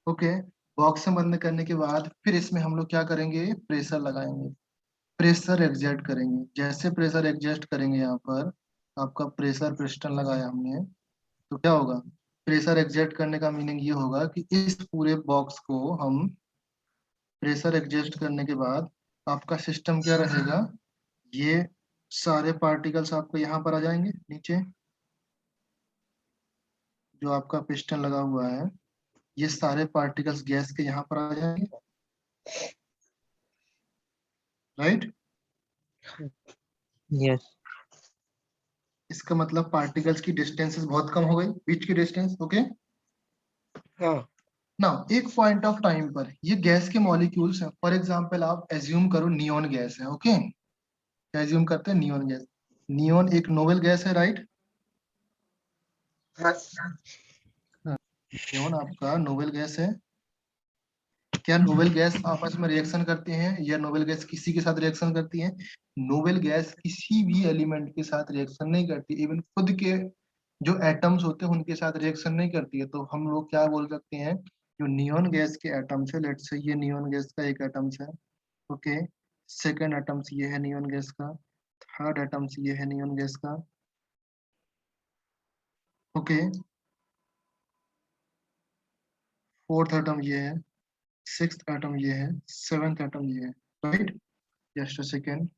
ओके, बॉक्स में बंद करने के बाद फिर इसमें हम लोग क्या करेंगे? प्रेशर लगाएंगे, प्रेशर एग्जर्ट करेंगे. जैसे प्रेशर एग्जर्ट करेंगे, यहाँ पर आपका प्रेशर पिस्टन लगाया हमने, तो क्या होगा? प्रेशर एग्जर्ट करने का मीनिंग ये होगा कि इस पूरे बॉक्स को हम प्रेशर एडजस्ट करने के बाद आपका सिस्टम क्या रहेगा? ये सारे पार्टिकल्स आपको यहाँ पर आ जाएंगे नीचे, जो आपका पिस्टन लगा हुआ है, ये सारे पार्टिकल्स गैस के यहाँ पर आ जाएंगे, राइट? Yes. इसका मतलब पार्टिकल्स की डिस्टेंसेस बहुत कम हो गई, बीच की डिस्टेंस. ओके, हाँ. नाउ एक पॉइंट ऑफ टाइम पर ये गैस के मॉलिक्यूल्स हैं. फॉर एग्जांपल आप एज्यूम करो नियॉन गैस है. ओके, क्या एज्यूम करते हैं? Neon gas. नियॉन एक नोबेल गैस है, राइट? हाँ. नियॉन आपका नोबेल गैस है. क्या नोबेल गैस आपस में रिएक्शन करते हैं या नोबेल गैस किसी के साथ रिएक्शन करती है? नोबेल गैस किसी भी एलिमेंट के साथ रिएक्शन नहीं करती, इवन खुद के जो एटम्स होते हैं उनके साथ रिएक्शन नहीं करती है. तो हम लोग क्या बोल सकते हैं? जो नियॉन गैस के एटम्स है, लेट्स से ये नियॉन गैस का एक एटम्स है. ओके, सेकेंड एटम्स ये है नियॉन गैस का, थर्ड एटम्स ये है नियॉन गैस का. ओके, फोर्थ एटम ये है, सिक्स्थ एटम ये है, सेवेंथ एटम ये है, right? Just a second.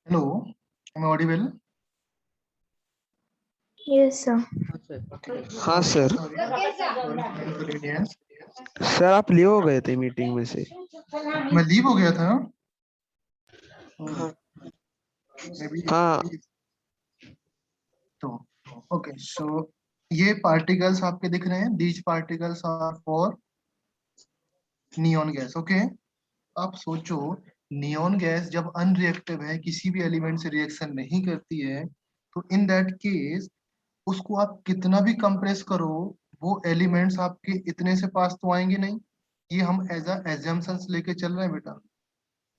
Hello, am I audible? Yes, sir. Okay. हाँ sir. Sorry for inconvenience. Sir आप लीव हो गए थे मीटिंग में से। मैं लीव हो गया था। हाँ Maybe हाँ तो ओके सो ये पार्टिकल्स आपके दिख रहे हैं, these particles are for neon gas. Okay, आप सोचो नियॉन गैस जब अनरिएक्टिव है, किसी भी एलिमेंट से रिएक्शन नहीं करती है, तो इन दैट केस उसको आप कितना भी कंप्रेस करो, वो एलिमेंट्स आपके इतने से पास तो आएंगे नहीं। ये हम एज अ एजम्पशंस लेके चल रहे हैं बेटा,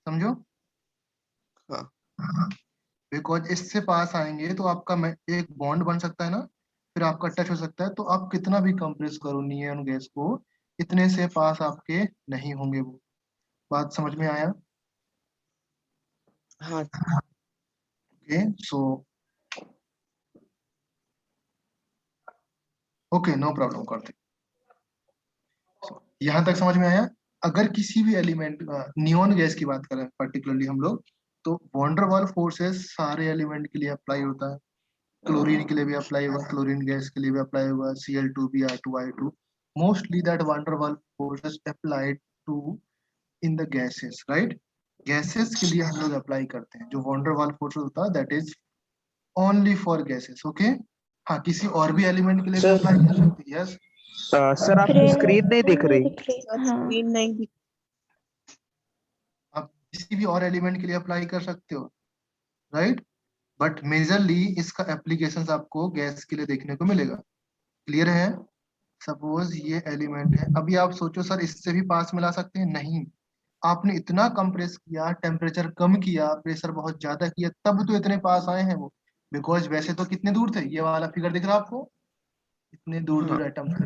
समझो। हाँ बिकॉज इससे पास आएंगे तो आपका एक बॉन्ड बन सकता है ना, फिर आपका टच हो सकता है, तो आप कितना भी कंप्रेस करो नियॉन गैस को, इतने से पास आपके नहीं होंगे वो। बात समझ में आया? हाँ okay so okay, no problem करते। यहाँ तक समझ में आया? अगर किसी भी एलिमेंट नियॉन गैस की बात करें पर्टिकुलरली हम लोग, तो वॉन्डर वाल फोर्सेस सारे एलिमेंट के लिए अप्लाई होता है। क्लोरीन के लिए भी अप्लाई हुआ, क्लोरीन गैस के लिए भी अप्लाई हुआ, Cl2 Br2I2। Mostly that van der Waals forces applied to in the gases, right? Gases के लिए हम लोग अप्लाई करते हैं। जो वॉन्डर वाल फोर्सेस होता है that is only for gases. Okay, हाँ किसी और भी एलिमेंट के लिए भी सर। अप्लाई कर सकते हैं। यस, सर आपकी स्क्रीन नहीं दिख नहीं रही। दिख रही। सर हाँ स्क्रीन नहीं दिख आप किसी भी और एलिमेंट के लिए अप्लाई कर सकते हो, राइट? बट मेजरली इसका एप्लीकेशन आपको गैस के लिए देखने को मिलेगा। क्लियर है? सपोज ये एलिमेंट है, अभी आप सोचो सर इससे भी पास मिला सकते हैं? नहीं, आपने इतना कंप्रेस किया, टेम्परेचर कम किया, प्रेशर बहुत ज्यादा किया, तब तो इतने पास आए हैं वो। बिकॉज वैसे तो कितने दूर थे, ये वाला फिगर दिख रहा है आपको, इतने दूर हाँ दूर एटम थे।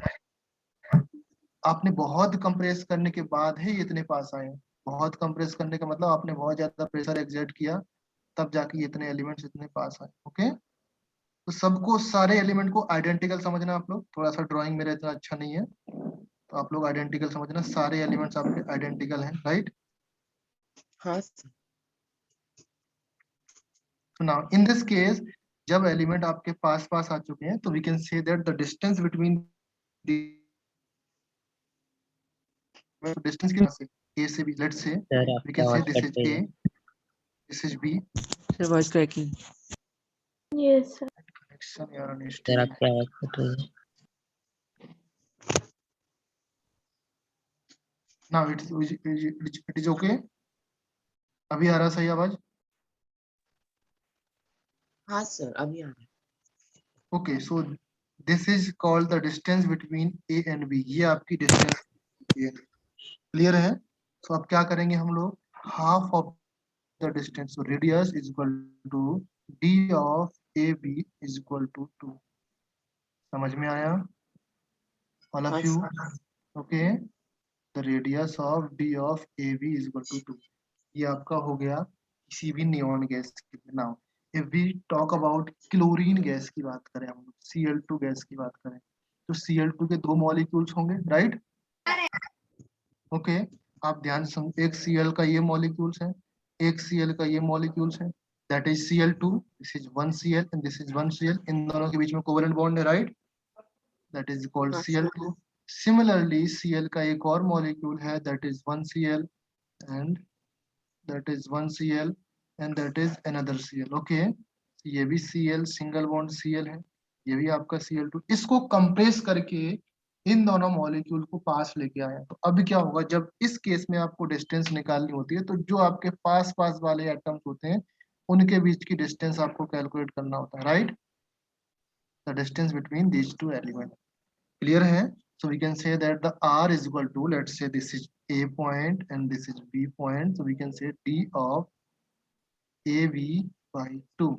आपने बहुत कंप्रेस करने के बाद ही इतने पास आए हैं। बहुत कंप्रेस करने का मतलब आपने बहुत ज्यादा प्रेशर एक्सर्ट किया, तब जाके ये इतने एलिमेंट्स इतने पास आए। ओके, तो सबको, सारे एलिमेंट को आइडेंटिकल समझना आप लोग। थोड़ा सा ड्राइंग मेरा इतना अच्छा नहीं है, तो आप लोग आइडेंटिकल समझना, सारे एलिमेंट्स आपके आइडेंटिकल हैं, राइट? हाँ sir So now in this case, जब एलिमेंट आपके पास पास आ चुके हैं, तो we can say that the distance between distance के ए से B, let's say sir we आपकी कैन से आवाज दिस कट इज रही ए, है। This is B. Sir voice cracking. Yes sir. Connection यार सर अनस्टेबल। आपकी आवाज कट रही है। Now it is okay. अभी आ रहा सही आवाज? हाँ सर अभी आ रहा है। Okay so this is called the distance between A and B. ये आपकी डिस्टेंस क्लियर है? सो अब क्या करेंगे हम लोग, half of the distance, so radius is equal to d of AB is equal to 2। समझ में आया all हाँ of you? Sir Okay, the radius of d of AB is equal to 2। ये आपका हो गया किसी भी नियॉन गैस के लिए। Now if we talk about chlorine gas की बात करें, हम लोग Cl2 गैस की बात करें, तो Cl2 के दो मॉलिक्यूल्स होंगे, राइट? ओके, आप ध्यान से एक Cl का ये मॉलिक्यूल्स है, एक Cl का ये मॉलिक्यूल्स है, that is Cl2, this is 1 Cl and this is 1 Cl। इन दोनों के बीच में कोवेलेंट बॉन्ड है, राइट? दैट इज कॉल्ड हाँ सर Cl2। सिमिलरली Cl का एक और मॉलिक्यूल है, that is 1 Cl and that is 1 Cl and that is another Cl। Okay, ये भी Cl, सिंगल बॉन्ड Cl है, ये भी आपका Cl2। इसको कंप्रेस करके इन दोनों मॉलिक्यूल को पास लेके आया। तो अब क्या होगा, जब इस केस में आपको डिस्टेंस निकालनी होती है, तो जो आपके पास पास वाले एटम्स होते हैं उनके बीच की डिस्टेंस आपको कैलकुलेट करना होता है, right? The distance between these to element. Clear है? so we can say that the r is equal to, let's say this is a point and this is b point, so we can say d of ab by 2।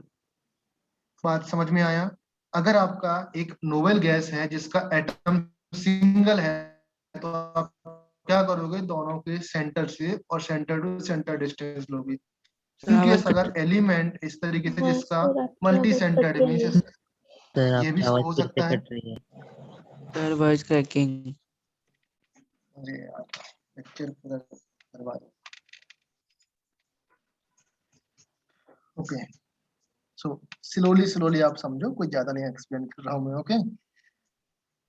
बात समझ में आया? अगर आपका एक नोवेल गैस है जिसका एटम सिंगल है, तो आप क्या करोगे, दोनों के सेंटर से और सेंटर टू सेंटर डिस्टेंस लोगे। सर इन आवाज केस कट अगर एलिमेंट इस तरीके से हाँ जिसका सर आपकी मल्टी आवाज सेंटर्ड कट रही है। मीन्स सर ये भी आपकी आवाज हो फिर से सकता है। कट रही है। Sir voice cracking. अरे यार, लेक्चर पूरा बर्बाद। ओके, सो स्लोली आप समझो, कोई ज्यादा नहीं एक्सप्लेन कर रहा हूं मैं। ओके,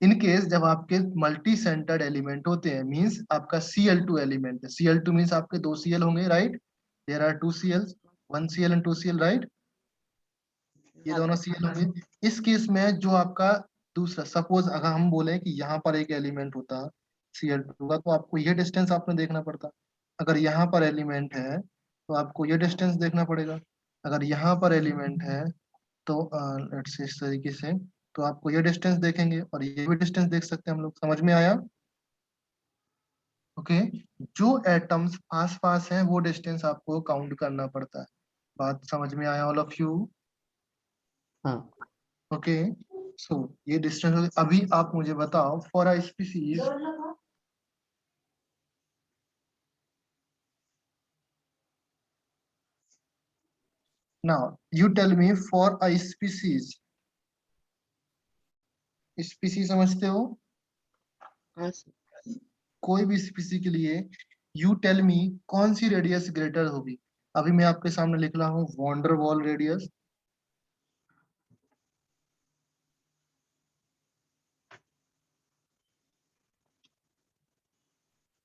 इन केस जब आपके मल्टी सेंटर्ड एलिमेंट होते हैं, मींस आपका Cl2 एलिमेंट है, Cl2 मींस आपके 2 Cl होंगे, right? There are 2 Cls, 1 Cl and 2 Cl, right? ये दोनों Cl होंगे। इस केस में जो आपका दूसरा, सपोज अगर हम बोले कि यहाँ पर एक एलिमेंट होता Cl2 का, तो आपको ये डिस्टेंस आपने देखना पड़ता। अगर यहाँ पर एलिमेंट है तो आपको ये डिस्टेंस देखना पड़ेगा। अगर यहाँ पर एलिमेंट है तो लेट्स से इस तरीके से, तो आपको ये डिस्टेंस देखेंगे और ये भी डिस्टेंस देख सकते हैं हम लोग। समझ में आया? ओके, जो एटम्स पास पास हैं वो डिस्टेंस आपको काउंट करना पड़ता है। बात समझ में आया ऑल ऑफ यू? हाँ। ओके, सो ये डिस्टेंस। अभी आप मुझे बताओ, for a species, now you tell me, for a species, species समझते हो? हाँ सर। कोई भी स्पीसी के लिए यू टेल मी कौन सी रेडियस ग्रेटर होगी। अभी मैं आपके सामने लिख रहा हूँ van der Waal radius,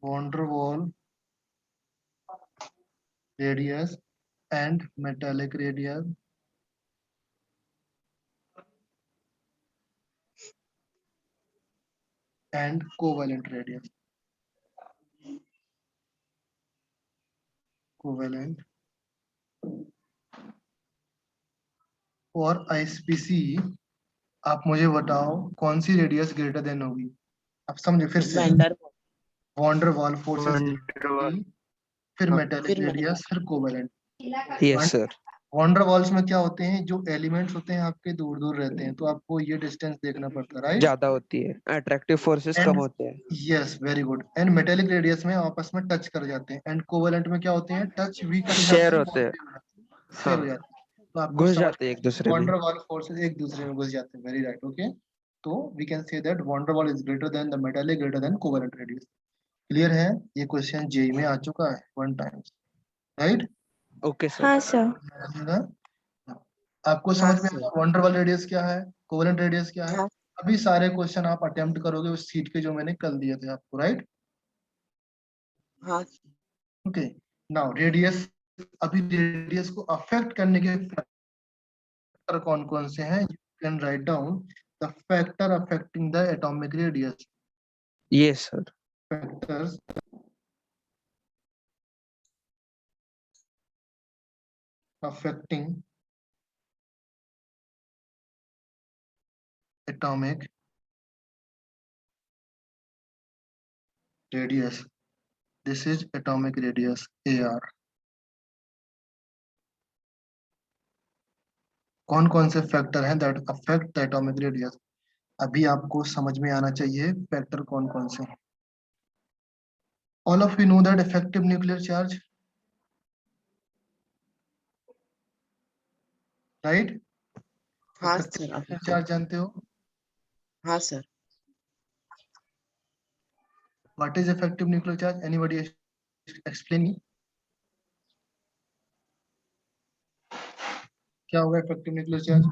van der Waal radius and metallic radius and covalent radius, covalent और आईएसपीसी। आप मुझे बताओ कौन सी रेडियस ग्रेटर देन होगी। आप समझे फिर से, van der van der Waal forces, van der Waal. फिर हाँ। मेटालिक फिर रेडियस, फिर covalent. Yes sir. Van der Waals में क्या होते हैं, जो एलिमेंट्स होते हैं आपके दूर दूर रहते हैं, तो आपको ये डिस्टेंस देखना पड़ता है, राइट? ज्यादा होती है, अट्रैक्टिव फोर्सेस कम एंड होते हैं। Yes, very good. And metallic radius में आपस में टच कर जाते हैं, एंड कोवेलेंट में क्या होते हैं, टच भी कर जाते शेयर हैं, होते हैं। शेयर हाँ, हो जाते हैं। तो आपको घुस समझ, जाते हैं एक दूसरे में। वॉन्डर वॉल फोर्सेस एक दूसरे में घुस जाते हैं, वेरी राइट। ओके, तो we can say that van der Waal is greater than the metallic, greater than covalent radius. Clear है? ये क्वेश्चन जेई में आ चुका है 1 टाइम्स, राइट? Okay sir. हाँ सर। आपको हाँ समझ में सर। आया वॉन्डर वॉल रेडियस क्या है, कोवेलेंट रेडियस क्या है? हाँ अभी सारे क्वेश्चन आप अटेम्प्ट करोगे उस सीट के जो मैंने कल दिए थे आपको, राइट? हाँ ओके, नाउ रेडियस। अभी रेडियस को अफेक्ट करने के फैक्टर कौन कौन से हैं? You can write down the factor affecting the atomic radius. Yes sir. Factors affecting atomic radius. This is atomic radius AR. कौन कौन से फैक्टर हैं that affect the atomic radius? अभी आपको समझ में आना चाहिए फैक्टर कौन कौन से हैं। All of you know that effective nuclear charge, right? हाँ Effective सर। अभी nuclear तो charge जानते हो? हाँ sir. What is effective nuclear charge? Anybody explain me? क्या होगा effective nuclear charge?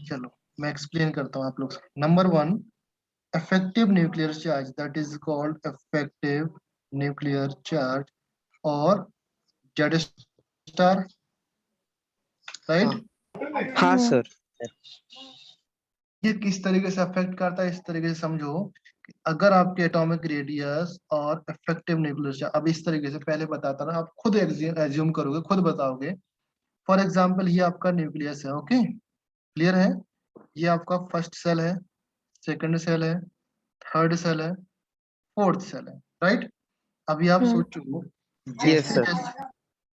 चलो मैं एक्सप्लेन करता हूँ आप लोग। Number 1, effective nuclear charge, that is called effective nuclear charge or Z star, right? हाँ हाँ। सर। ये किस तरीके से अफेक्ट करता है, इस तरीके से समझो कि अगर आपके एटॉमिक रेडियस और इफेक्टिव न्यूक्लियर चार्ज, अब इस तरीके से पहले बताता ना, आप खुद एज्यूम करोगे, खुद बताओगे। फॉर एग्जांपल ये आपका न्यूक्लियस है, ओके, क्लियर है? ये आपका फर्स्ट सेल है, सेकंड सेल है, थर्ड सेल है, फोर्थ सेल है, राइट? अभी आप सोचो, यस जैसे सर। जैसे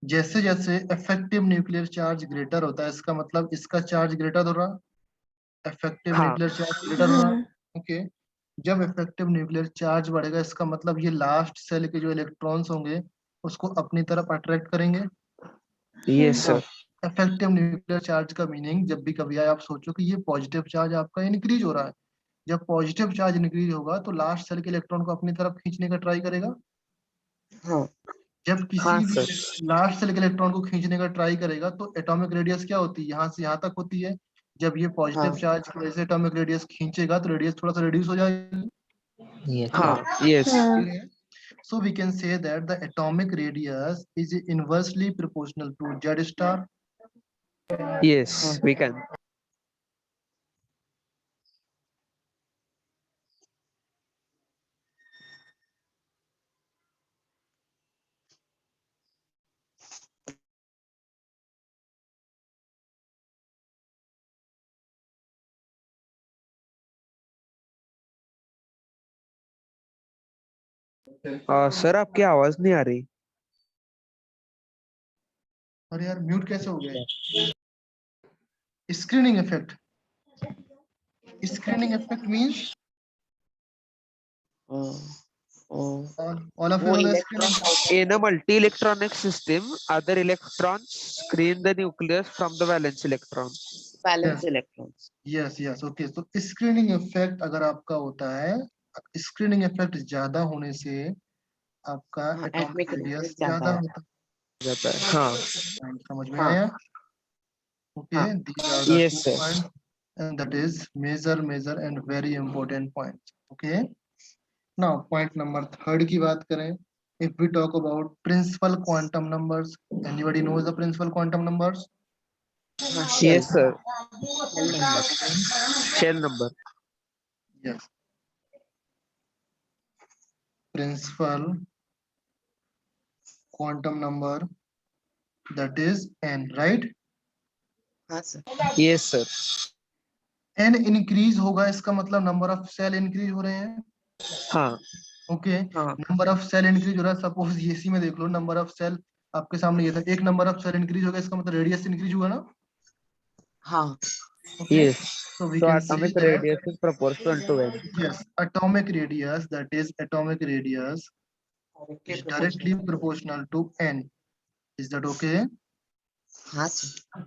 जैसे जैसे इफेक्टिव न्यूक्लियर चार्ज ग्रेटर होता है, इसका मतलब इसका चार्ज ग्रेटर हो रहा, इफेक्टिव हाँ। न्यूक्लियर चार्ज ग्रेटर हो रहा, हाँ। ओके। जब इफेक्टिव न्यूक्लियर चार्ज बढ़ेगा, इसका मतलब ये लास्ट सेल के जो इलेक्ट्रॉन्स होंगे उसको अपनी तरफ अट्रैक्ट करेंगे। Yes sir. Effective nuclear charge का मीनिंग जब भी कभी आए, आप सोचो कि ये पॉजिटिव चार्ज आपका इंक्रीज हो रहा है। जब पॉजिटिव चार्ज इंक्रीज होगा तो लास्ट सेल के इलेक्ट्रॉन को अपनी तरफ खींचने का ट्राई करेगा। हाँ जब किसी हाँ भी सर। लास्ट से लेकर इलेक्ट्रॉन को खींचने का ट्राई करेगा तो एटॉमिक रेडियस क्या होती है, यहाँ से यहाँ तक होती है। जब ये पॉजिटिव हाँ चार्ज की वजह से एटॉमिक रेडियस खींचेगा तो रेडियस थोड़ा सा रिड्यूस हो जाएगी। Yes. हाँ यस हाँ So we can say that the atomic radius is inversely proportional to Z star. Yes we can. Sir आपकी आवाज नहीं आ रही। अरे यार म्यूट कैसे हो गया? Screening effect. Screening effect means all of you वो know the electron screening. In a multi-electronic system, other electrons screen the nucleus from the valence electron. Balance electrons. yes okay, तो स्क्रीनिंग इफेक्ट अगर आपका होता है, स्क्रीनिंग इफेक्ट ज्यादा होने से आपका हाँ एटॉमिक एटॉमिक रेडियस रेडियस ज्यादा ज्यादा होता होता जाता है हाँ। है। समझ में हाँ आया? Okay, हाँ these are the Yes, 2 sir. points, and that is major and very important points. Okay, now point number 3 की बात करें, if we talk about principal quantum numbers, anybody knows the principal quantum numbers? हाँ shell Yes, sir. Shell number. Shell number. Yes, principal quantum number, that is n, right? हाँ sir. Yes, sir. n increase होगा, इसका मतलब नंबर ऑफ सेल इंक्रीज हो रहे हैं। हाँ ओके, हाँ नंबर ऑफ सेल इंक्रीज हो रहा है। सपोज इसी में देख लो, नंबर ऑफ सेल आपके सामने ये था, एक नंबर ऑफ सेल इंक्रीज हो गया, इसका मतलब रेडियस इंक्रीज हुआ ना। हाँ okay, yes. so we So can say atomic that radius is proportional to n. yes, atomic radius, that is atomic radius is directly proportional to n. Is that okay? हाँ सर।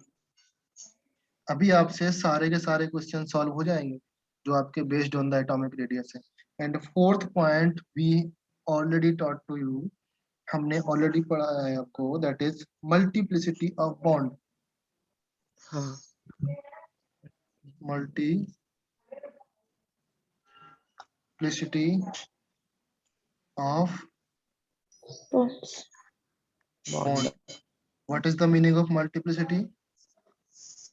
अभी आपसे सारे के सारे क्वेश्चन सॉल्व हो जाएंगे जो आपके based on the atomic radius है। And fourth point we already taught to you, हमने ऑलरेडी पढ़ाया है आपको, that is multiplicity of bond. हाँ multiplicity of bonds. Bond. What is the meaning of multiplicity?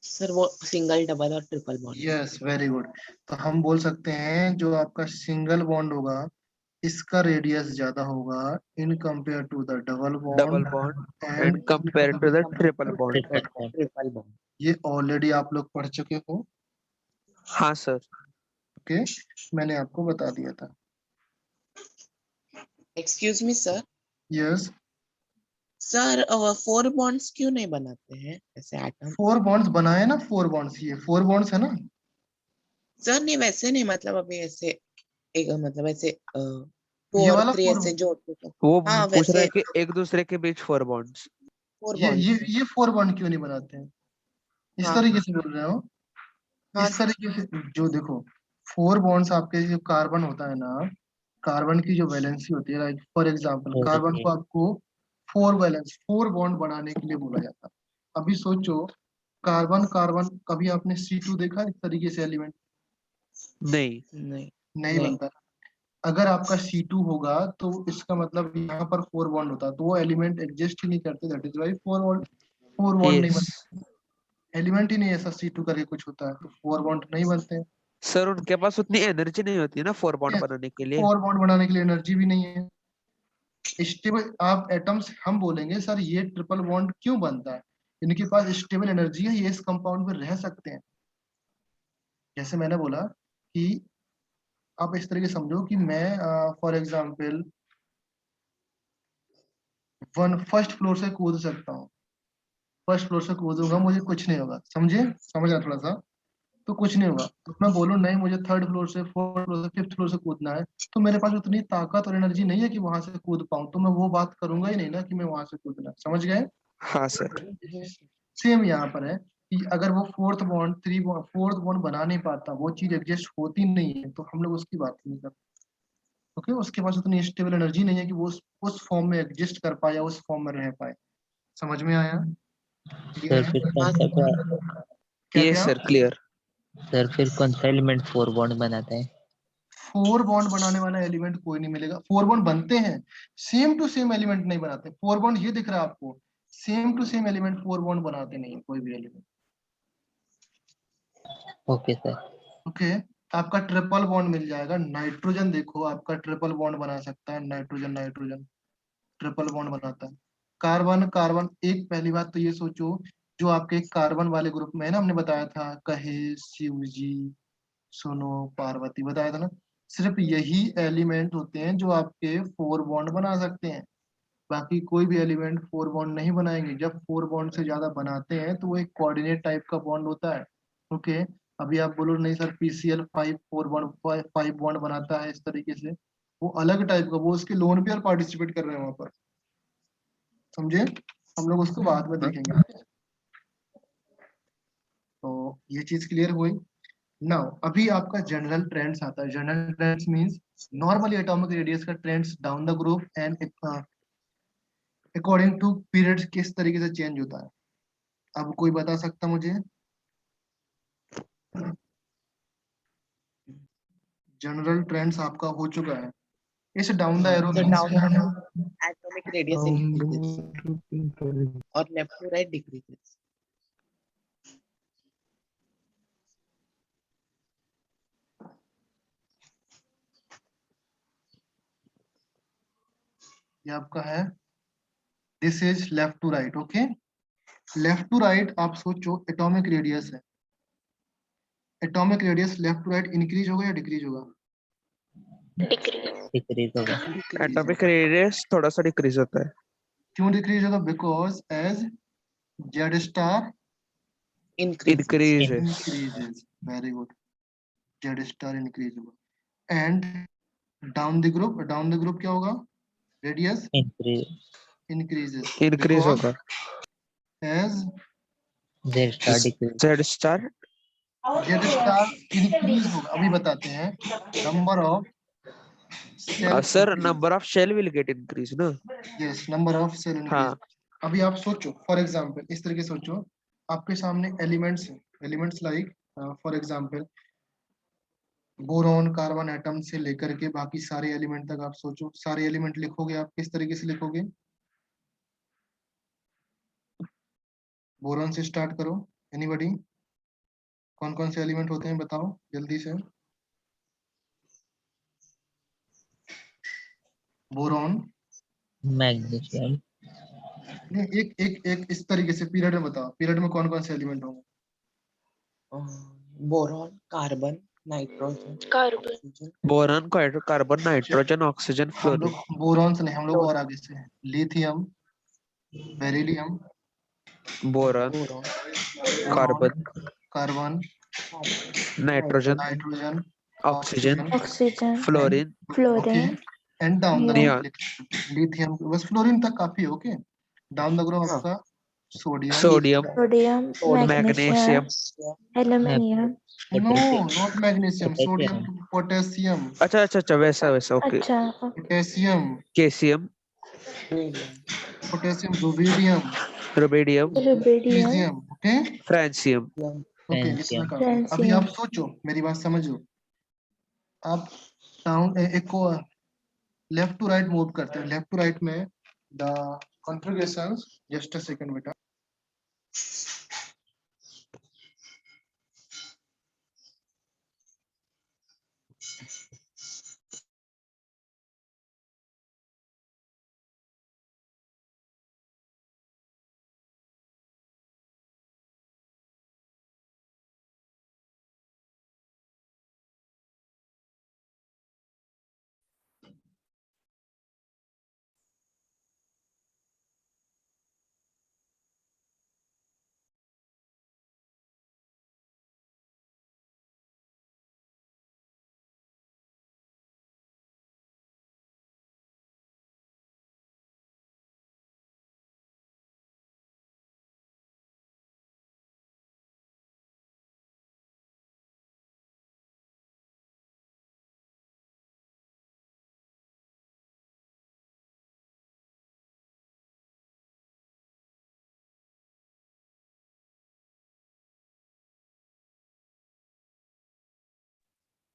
Sir वो सिंगल डबल और triple bond. Yes, very good. तो हम बोल सकते हैं जो आपका सिंगल बॉन्ड होगा इसका रेडियस ज्यादा होगा in compare to the double Double bond bond and and compared to the triple bond. Triple bond. ये ऑलरेडी आप लोग पढ़ चुके हो। हाँ sir. ओके, मैंने आपको बता दिया था। Excuse me sir. Yes, sir 4 bonds क्यों नहीं बनाते हैं ऐसे एटम? 4 बॉन्ड्स बनाए ना, 4 बॉन्ड्स, ये 4 बॉन्ड्स है ना। सर नहीं वैसे नहीं, मतलब अभी ऐसे एक मतलब ऐसे 2 ये और वाला 3 4, ऐसे जोड़ते तो। वो हाँ पूछ रहा वैसे है कि एक दूसरे के बीच 4 bonds. 4 ये ये बॉन्ड्स। ये 4 बॉन्ड क्यों नहीं बनाते हैं? इस हाँ तरीके से बोल रहे हो? हाँ इस तरीके से जो देखो, 4 बॉन्ड्स आपके जो कार्बन होता है ना, कार्बन की जो वैलेंसी होती है, लाइक फॉर एग्जांपल कार्बन को आपको 4 बॉन्ड बनाने के लिए बोला जाता है। अभी सोचो, कार्बन कार्बन, कभी आपने C2 देखा इस तरीके से एलिमेंट? नहीं। नहीं नहीं बनता। अगर आपका C2 होगा तो इसका मतलब यहाँ पर 4 बॉन्ड होता, तो वो एलिमेंट एग्जिस्ट ही नहीं करते। दैट इज वाई 4 बॉन्ड नहीं Yes. बनते, एलिमेंट ही नहीं ऐसा C2 करके कुछ होता है, तो 4 बॉन्ड नहीं बनते। सर उनके पास उतनी एनर्जी नहीं होती ना 4 bond बनाने के लिए। 4 बॉन्ड बनाने के लिए एनर्जी भी नहीं है। स्टेबल आप एटम्स, हम बोलेंगे सर ये ट्रिपल बॉन्ड क्यों बनता है, इनके पास स्टेबल एनर्जी है, ये इस कंपाउंड में रह सकते हैं। जैसे मैंने बोला कि आप इस तरीके समझो कि मैं फॉर एग्जांपल फर्स्ट फ्लोर से कूद सकता हूँ, फर्स्ट फ्लोर से कूदूंगा, मुझे कुछ नहीं होगा, समझे? समझा थोड़ा सा? तो कुछ नहीं होगा। तो मैं बोलूँ नहीं मुझे थर्ड फ्लोर से, फोर्थ फ्लोर से, फिफ्थ फ्लोर से कूदना है, तो मेरे पास उतनी ताकत और एनर्जी नहीं है कि वहां से कूद पाऊं, तो मैं वो बात करूंगा ही नहीं ना कि मैं वहां से कूदना। समझ गए? हाँ सर। सेम यहाँ पर है कि अगर वो फोर्थ बॉन्ड बना नहीं पाता, वो चीज एग्जिस्ट होती नहीं है, तो हम लोग उसकी बात नहीं करते। ओके, उसके पास उतनी स्टेबल एनर्जी नहीं है कि वो उस फॉर्म में एग्जिस्ट कर पाए या उस फॉर्म में रह पाए। समझ में आया? सर फिर कौन सा क्या yes क्या? sir, clear. सर फिर कौन सा एलिमेंट 4 बॉन्ड बनाता है? 4 बॉन्ड बनाने वाला एलिमेंट कोई नहीं मिलेगा। 4 बॉन्ड बनते हैं, सेम टू सेम एलिमेंट नहीं बनाते। 4 बॉन्ड ये दिख रहा है आपको, same to same element 4 bond बनाते नहीं है कोई भी एलिमेंट। Okay sir. ओके, आपका ट्रिपल बॉन्ड मिल जाएगा। नाइट्रोजन देखो, आपका ट्रिपल बॉन्ड बना सकता है। नाइट्रोजन नाइट्रोजन ट्रिपल बॉन्ड बनाता है। कार्बन कार्बन, एक पहली बात तो ये सोचो, जो आपके कार्बन वाले ग्रुप में है ना, हमने बताया था कहे, शिवजी, सोनो, पार्वती, बताया था ना, सिर्फ यही एलिमेंट होते हैं जो आपके 4 बॉन्ड बना सकते हैं। बाकी कोई भी एलिमेंट 4 बॉन्ड नहीं बनाएंगे। जब 4 बॉन्ड से ज्यादा बनाते हैं तो वो एक कोऑर्डिनेट टाइप का बॉन्ड होता है। ओके, अभी आप बोलो नहीं सर पीसीएल 5 4 बॉन्ड 5 बॉन्ड बनाता है इस तरीके से, वो अलग टाइप का, वो उसके लोन पेयर पार्टिसिपेट कर रहे हैं वहां पर। समझे? हम लोग उसको बाद में देखेंगे। तो ये चीज क्लियर हुई। नाउ अभी आपका जनरल ट्रेंड्स आता है। General trends means normally atomic radius का trends down the group and according to periods किस तरीके से चेंज होता है। अब कोई बता सकता मुझे? जनरल ट्रेंड्स आपका हो चुका है। इस down the arrow sir means down atomic radius increases और लेफ्ट टू राइट डिक्रीजेस। ये आपका है, this is left to right. Okay, left to right आप सोचो एटॉमिक रेडियस है। Atomic radius left to right increase होगा या डिक्रीज होगा? डिक्रीज होगा। Atomic radius थोड़ा सा decrease होता है. क्यों डिक्रीज होगा? Because as Z star increases Increase है. increases, very good, Z star increase होगा। एंड डाउन द ग्रुप क्या होगा? Radius increase increases Increase because होगा. as Z star decrease. Z star Z star increase होगा। अभी बताते हैं। Number of shell sir, number of shell will get increase ना. Yes, number of shell increase. हाँ. अभी आप सोचो, फॉर एग्जांपल इस तरीके सोचो, आपके सामने एलिमेंट्स हैं। Elements like for example boron, carbon atom से लेकर के बाकी सारे एलिमेंट तक आप सोचो। सारे एलिमेंट लिखोगे आप किस तरीके से लिखोगे? बोरॉन से स्टार्ट करो। एनीबॉडी? कौन कौन से एलिमेंट होते हैं बताओ जल्दी से। Boron, magnesium. एक एक एक इस तरीके से पीरियड में बताओ, पीरियड में कौन कौन से एलिमेंट होंगे? Boron, carbon, nitrogen, oxygen, boron, carbon, nitrogen, oxygen, हम लोग फ्लोरीन. बोरॉन से नहीं, हम लोग और आगे से lithium, beryllium, boron, boron, carbon, carbon, nitrogen, nitrogen, oxygen, oxygen Oxygen, fluorine, okay, fluorine, and down the neon, group lithium, बस फ्लोरीन तक काफी है। ओके, डाउन द ग्रुप हाँ, आपका sodium, sodium, sodium, magnesium. magnesium, aluminium. No potassium. Not magnesium, sodium, potassium. Potassium, अच्छा अच्छा अच्छा, वैसा वैसा, ओके. अच्छा, potassium, caesium, medium, potassium, rubidium, rubidium, rubidium, ट्रीजियम। Okay francium. ओके, इतना फ्रांसियम। काफी है। अभी आप francium. सोचो, मेरी बात समझो। आप डाउन एक को लेफ्ट टू राइट मूव करते हैं। लेफ्ट टू राइट में the configurations, just a second बेटा।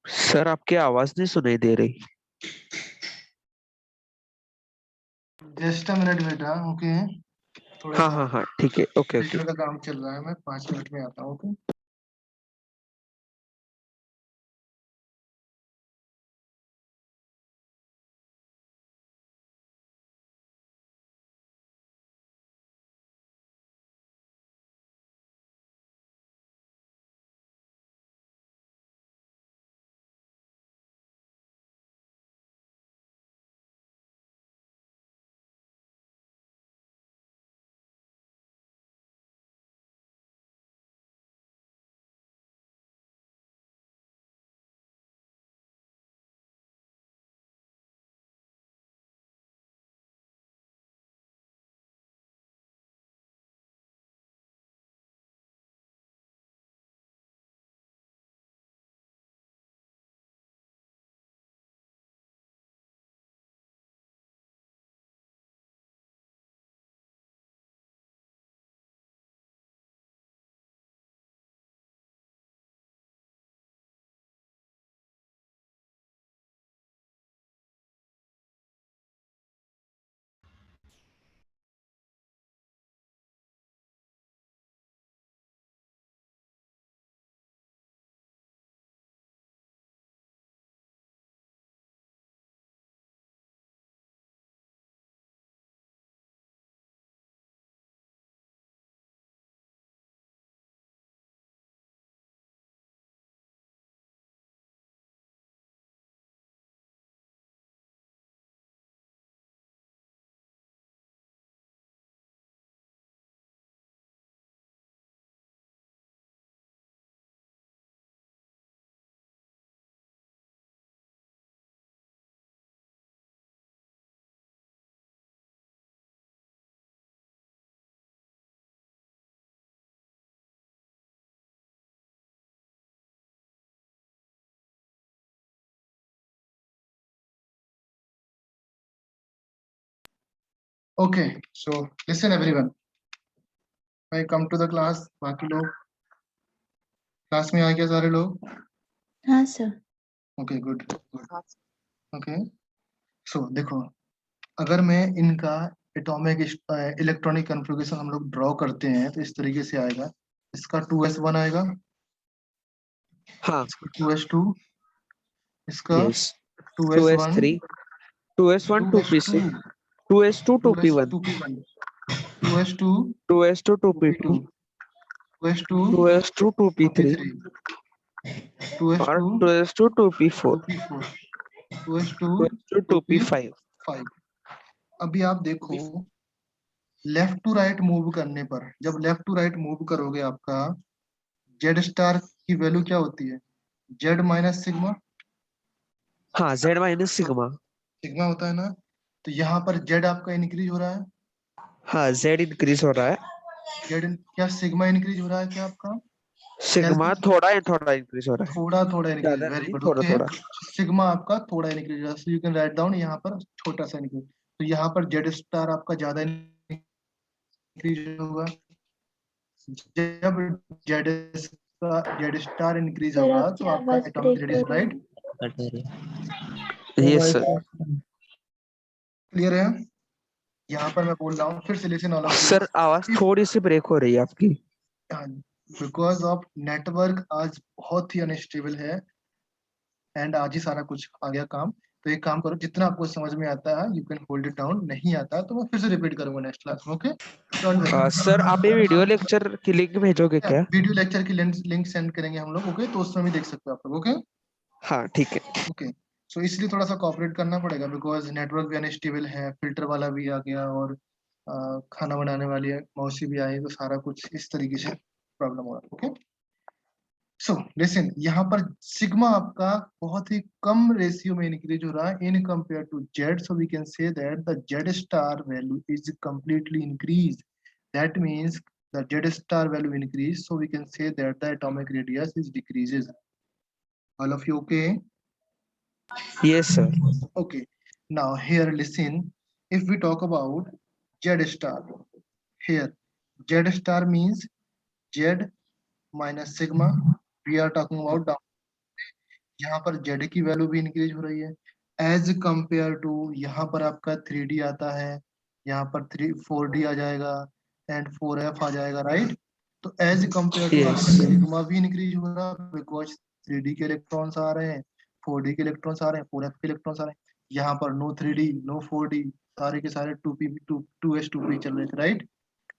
सर आपकी आवाज नहीं सुनाई दे रही। जस्ट अ मिनट बेटा, ओके। थोड़ा हाँ सा हाँ हाँ ठीक है, ओके ओके। प्रिंटर का काम चल रहा है, मैं 5 मिनट में आता हूँ, okay. Okay, so listen everyone, I come to the class. बाकी लोग क्लास में आ गए सारे लोग? हाँ सर। Okay, good good. Okay, so देखो, अगर मैं इनका एटॉमिक इलेक्ट्रॉनिक कन्फिग्रेशन हम लोग ड्रॉ करते हैं तो इस तरीके से आएगा। इसका 2s1 आएगा, हाँ 2s2, इसका yes, 2s1, 2s3, 2s1 2p6, 2s2 2p1, 2s2 2p1, 2s2 2s2 2p2, 2p2, 2s2 2s2 2p3 2p3, और 2s2 2s2 2p4, 2p4, 2s2 2s2 2p5। 2p5। अभी आप देखो, लेफ्ट टू राइट मूव करने पर, जब लेफ्ट टू राइट मूव करोगे आपका जेड स्टार की वैल्यू क्या होती है? Z minus sigma. हाँ z माइनस सिग्मा। सिग्मा होता है ना, तो यहाँ पर जेड आपका इंक्रीज हो रहा है। हाँ z इंक्रीज हो रहा है, जेड क्या सिग्मा इंक्रीज हो रहा है क्या आपका? सिग्मा थोड़ा इंक्रीज हो रहा है, थोड़ा थोड़ा इंक्रीज, ज्यादा वेरी नहीं, गुड, थोड़ा ओके। थोड़ा। सिग्मा आपका थोड़ा इंक्रीज हो रहा है, so you can write down यहाँ पर छोटा सा इंक्रीज। तो यहाँ पर जेड स्टार आपका ज्यादा इंक्रीज होगा। जब जेड स्टार इंक्रीज सर होगा आपकी तो आपका आवाज एटॉमिक ब्रेक हो रेडियस, रही राइट? है। कट रही यस सर। क्लियर है? यहाँ पर मैं बोल रहा हूँ फिर से, listen all of you. Sir आवाज थोड़ी सी ब्रेक हो रही है आपकी। बिकॉज ऑफ नेटवर्क आज बहुत ही अनस्टेबल है, एंड आज ही सारा कुछ आ गया काम। तो एक काम करो, जितना आपको समझ में आता है you can hold it down, नहीं आता है तो मैं फिर से रिपीट करूंगा नेक्स्ट क्लास में, ओके? सर आप ये वीडियो लेक्चर की लिंक भेजोगे क्या? वीडियो लेक्चर की लिंक सेंड करेंगे हम लोग, ओके? तो उसमें भी देख सकते हो आप लोग, ओके? हाँ ठीक है। ओके, सो इसलिए थोड़ा सा कॉपरेट करना पड़ेगा, बिकॉज नेटवर्क भी अनस्टेबल है, फिल्टर वाला भी आ गया, और खाना बनाने वाली मौसी भी आई, तो सारा कुछ इस तरीके से प्रॉब्लम हो रहा है, ओके? सो लिसन, यहाँ पर सिग्मा आपका बहुत ही कम रेशियो में इंक्रीज हो रहा है in compare to Z, so we can say that the Z star value is completely increase. That means the Z star value increase, so we can say that the atomic radius is decreases. All of you okay? Yes sir. Okay, now here listen, if we talk about Z star, here Z star means Z minus sigma, we are talking about down. यहाँ पर जेड की वैल्यू भी इंक्रीज हो रही है एज कंपेयर टू, यहाँ पर आपका 3D आता है, यहाँ पर 4D आ जाएगा एंड 4F आ जाएगा, राइट। तो एज कंपेयर टू Yes. आपका सिग्मा भी इंक्रीज हो रहा है बिकॉज 3D के इलेक्ट्रॉन्स आ रहे हैं, 4D के इलेक्ट्रॉन्स आ रहे हैं, 4F के इलेक्ट्रॉन्स आ रहे हैं। यहाँ पर नो 3D नो 4D, सारे के सारे 2s2p चल रहे थे, राइट।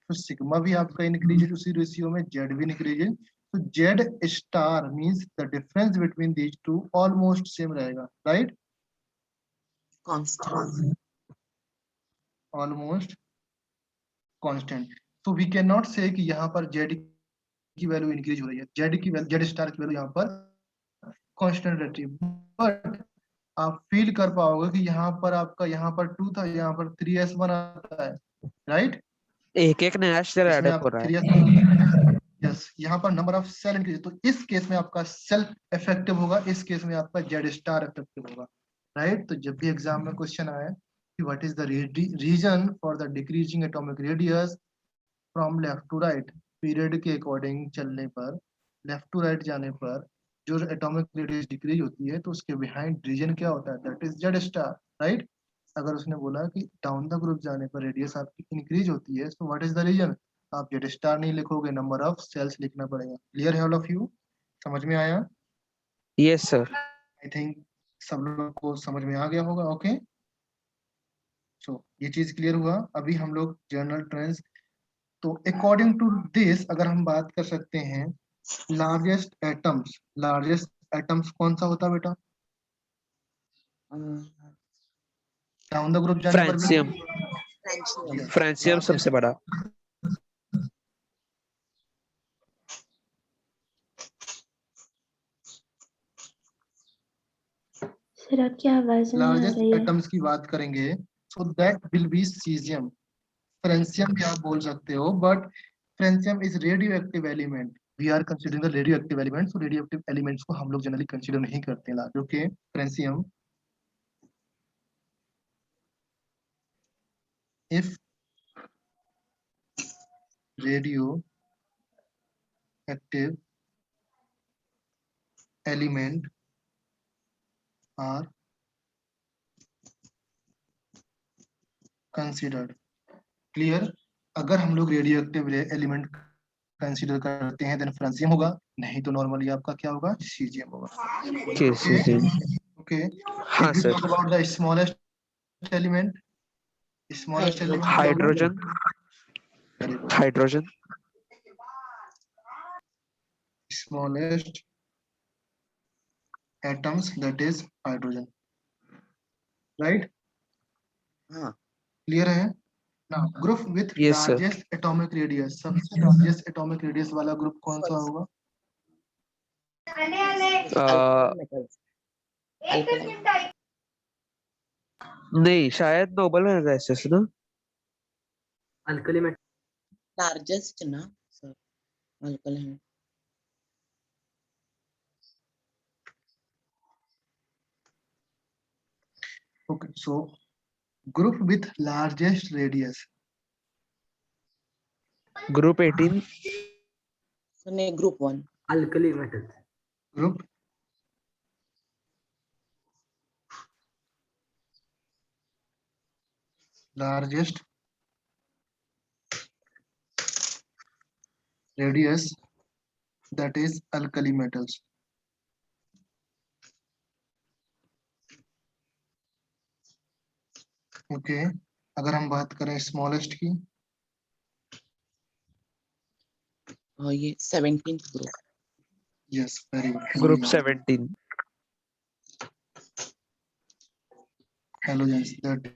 तो सिग्मा भी आपका इंक्रीज है उसी रेशियो में, जेड भी इंक्रीज है। तो Z star means the difference between these to almost same रहेगा, राइट, कांस्टेंट। Almost constant. तो वी कैन नॉट से कि यहाँ पर जेड की वैल्यू इंक्रीज हो रही है, जेड स्टार की वैल्यू यहाँ पर कांस्टेंट रहती है। बट आप फील कर पाओगे कि यहाँ पर आपका यहाँ पर 2 था, यहाँ पर 3s1 आता है, राइट। एक एक नया अक्षर इसमें एडअप आप हो रहा है। 3s, यस, यहाँ पर नंबर ऑफ सेल इंक्रीज, तो इस केस में आपका सेल्फ इफेक्टिव होगा, इस केस में आपका जेड स्टार इफेक्टिव होगा, राइट। तो जब भी एग्जाम में क्वेश्चन आए कि what is the reason for the decreasing atomic radius from left to right, period के अकॉर्डिंग चलने पर, लेफ्ट टू राइट जाने पर जो एटॉमिक रेडियस डिक्रीज होती है तो उसके बिहाइंड रीजन क्या होता है, that is Z star, right. अगर उसने बोला कि डाउन द ग्रुप जाने पर रेडियस आपकी इंक्रीज होती है, so what is the reason, आप जेड स्टार नहीं लिखोगे, नंबर ऑफ सेल्स लिखना पड़ेगा। क्लियर है ऑल ऑफ यू, समझ में आया? Yes sir. आई थिंक सब लोग को समझ में आ गया होगा, ओके। सो ये चीज क्लियर हुआ। अभी हम लोग जनरल ट्रेंड्स, तो अकॉर्डिंग टू दिस अगर हम बात कर सकते हैं लार्जेस्ट एटम्स कौन सा होता है बेटा, डाउन द ग्रुप जाने पर भी? फ्रांसियम। फ्रेंशियम। फ्रांसियम सबसे बड़ा। सर आपकी आवाज नहीं आ लार्जेस्ट रही है। एटम्स की बात करेंगे so that will be caesium, francium भी आप बोल सकते हो, but francium is radio active element, we are considering the radio active element, so radio active elements को हम लोग जनरली कंसिडर नहीं करते हैं, okay. Francium, if radioactive element are considered, clear. अगर हम लोग रेडियो एक्टिव एलिमेंट कंसिडर करते हैं देन फ्रांसियम होगा, नहीं तो नॉर्मली आपका क्या होगा, सीजियम होगा, के ओके सीजियम। ओके। हाँ if you sir. Talk about the smallest element, smallest element क्या होगा? Hydrogen. Very good, hydrogen. smallest atoms that is hydrogen, right, हाँ। क्लियर है ना। Group with yes sir. Largest atomic radius, सबसे लार्जेस्ट एटॉमिक रेडियस वाला ग्रुप कौन सा होगा? Alkyl metals. अल्काइल। नहीं, शायद नोबल गैसेस ना। Alkali metal. लार्जेस्ट ना sir, alkyl. Okay, so group with largest radius, group 18। Sir ने group 1। Alkali metal. group largest radius that is alkali metals, okay. अगर हम बात करें स्मॉलेस्ट की, और ये 17th group. Yes very group good, 17। halogens that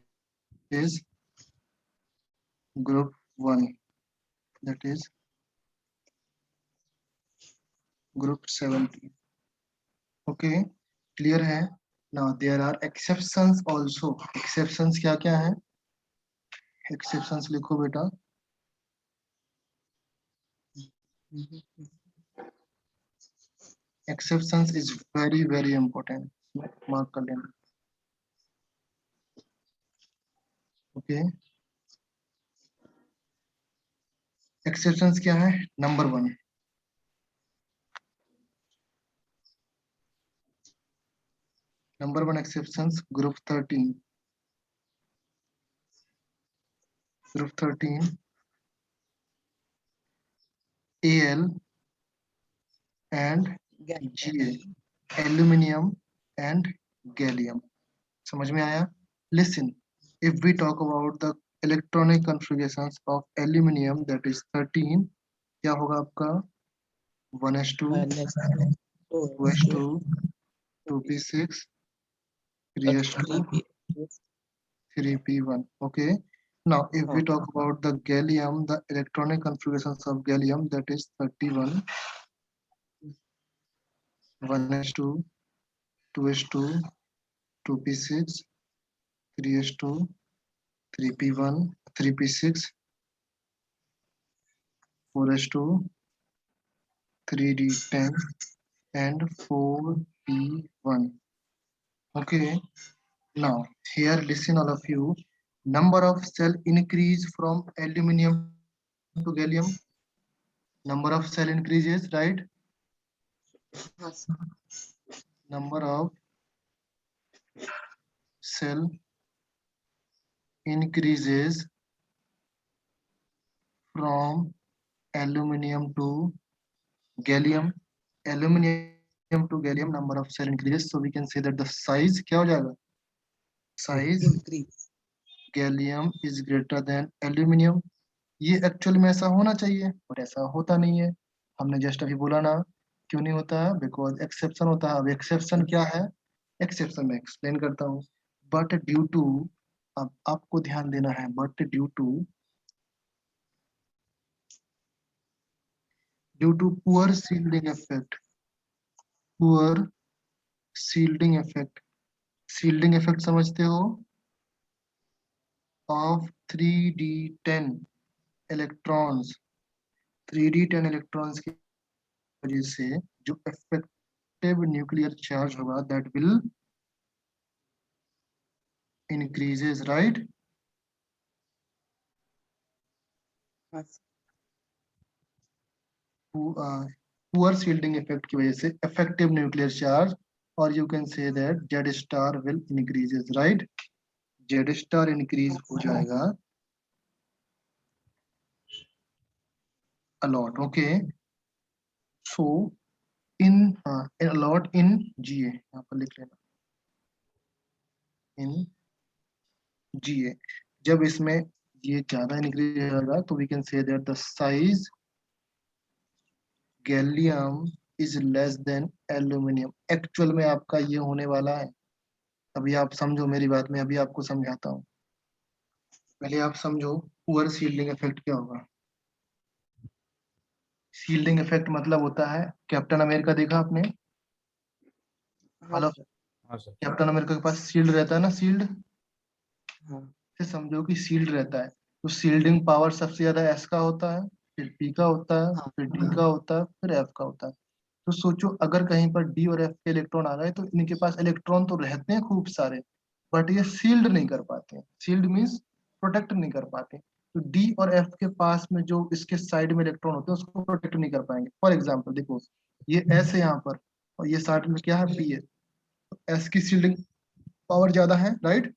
is group 1, that is group 17, okay clear है ना। There are exceptions also, exceptions क्या क्या है, एक्सेप्शंस लिखो बेटा, exceptions is very important, mark कर लेना, ओके। एक्सेप्शंस क्या है, number 1 Number one exceptions, group 13. Group 13, Al and Ga, aluminium and gallium. समझ में आया? Listen, if we talk about the electronic configurations of aluminium, that is 13, क्या होगा आपका? 1s2, 2s2, 2p6, 3s2, 3p1. Okay. Now, if we talk about the gallium, the electronic configurations of gallium, that is 31, 1s2, 2s2, 2p6, 3s2, 3p1, 3p6, 4s2, 3d10, and 4p1. Okay. Now, here listen all of you. Number of cell increase from aluminium to gallium. Number of cell increases, right? Number of cell increases from aluminium to gallium. Aluminium to gallium, number of cell increases. So we can say that the size क्या हो जाएगा? Size gallium is greater than aluminium. ये एक्चुअल में ऐसा होना चाहिए और ऐसा होता नहीं है. हमने जस्ट अभी बोला ना, क्यों नहीं होता है? बिकॉज एक्सेप्शन होता है. अब एक्सेप्शन क्या है? एक्सेप्शन में एक्सप्लेन करता हूँ. बट ड्यू टू, अब आपको ध्यान देना है, but due to poor shielding effect, poor shielding effect, shielding effect समझते हो? Of 3d10 electrons, 3d10 electrons की वजह से जो इफेक्टिव न्यूक्लियर चार्ज होगा that will increases, right? Poor shielding effect की वजह से इफेक्टिव न्यूक्लियर चार्ज, और you can say that Z star will increases, right? Z star increase हो जाएगा a lot. Okay. So in a lot in जीए, यहाँ पर लिख लेना इन जीए. जब इसमें ये ज्यादा इंक्रीज हो जाएगा तो we can say that the size gallium is less than aluminium. Actual में आपका ये होने वाला है. अभी आप समझो मेरी बात, में अभी आपको समझाता हूँ. पहले आप समझो पुअर शील्डिंग इफेक्ट क्या होगा. शील्डिंग इफेक्ट मतलब होता है, कैप्टन अमेरिका देखा आपने? हेलो, कैप्टन अमेरिका के पास शील्ड रहता है ना, शील्ड से समझो कि शील्ड रहता है. तो शील्डिंग पावर सबसे ज्यादा एस का होता है, फिर पी का होता है, फिर डी का होता है, फिर एफ का होता है. तो सोचो अगर कहीं पर डी और एफ के इलेक्ट्रॉन आ गए तो इनके पास इलेक्ट्रॉन तो रहते हैं खूब सारे, बट ये सील्ड नहीं कर पाते हैं. सील्ड मीन्स प्रोटेक्ट नहीं कर पाते. तो डी और एफ के पास में जो इसके साइड में इलेक्ट्रॉन होते हैं उसको प्रोटेक्ट नहीं कर पाएंगे. फॉर एग्जाम्पल देखो, ये एस है यहाँ पर और ये साइड में क्या है, पी है. एस की शील्डिंग पावर ज्यादा है, राइट?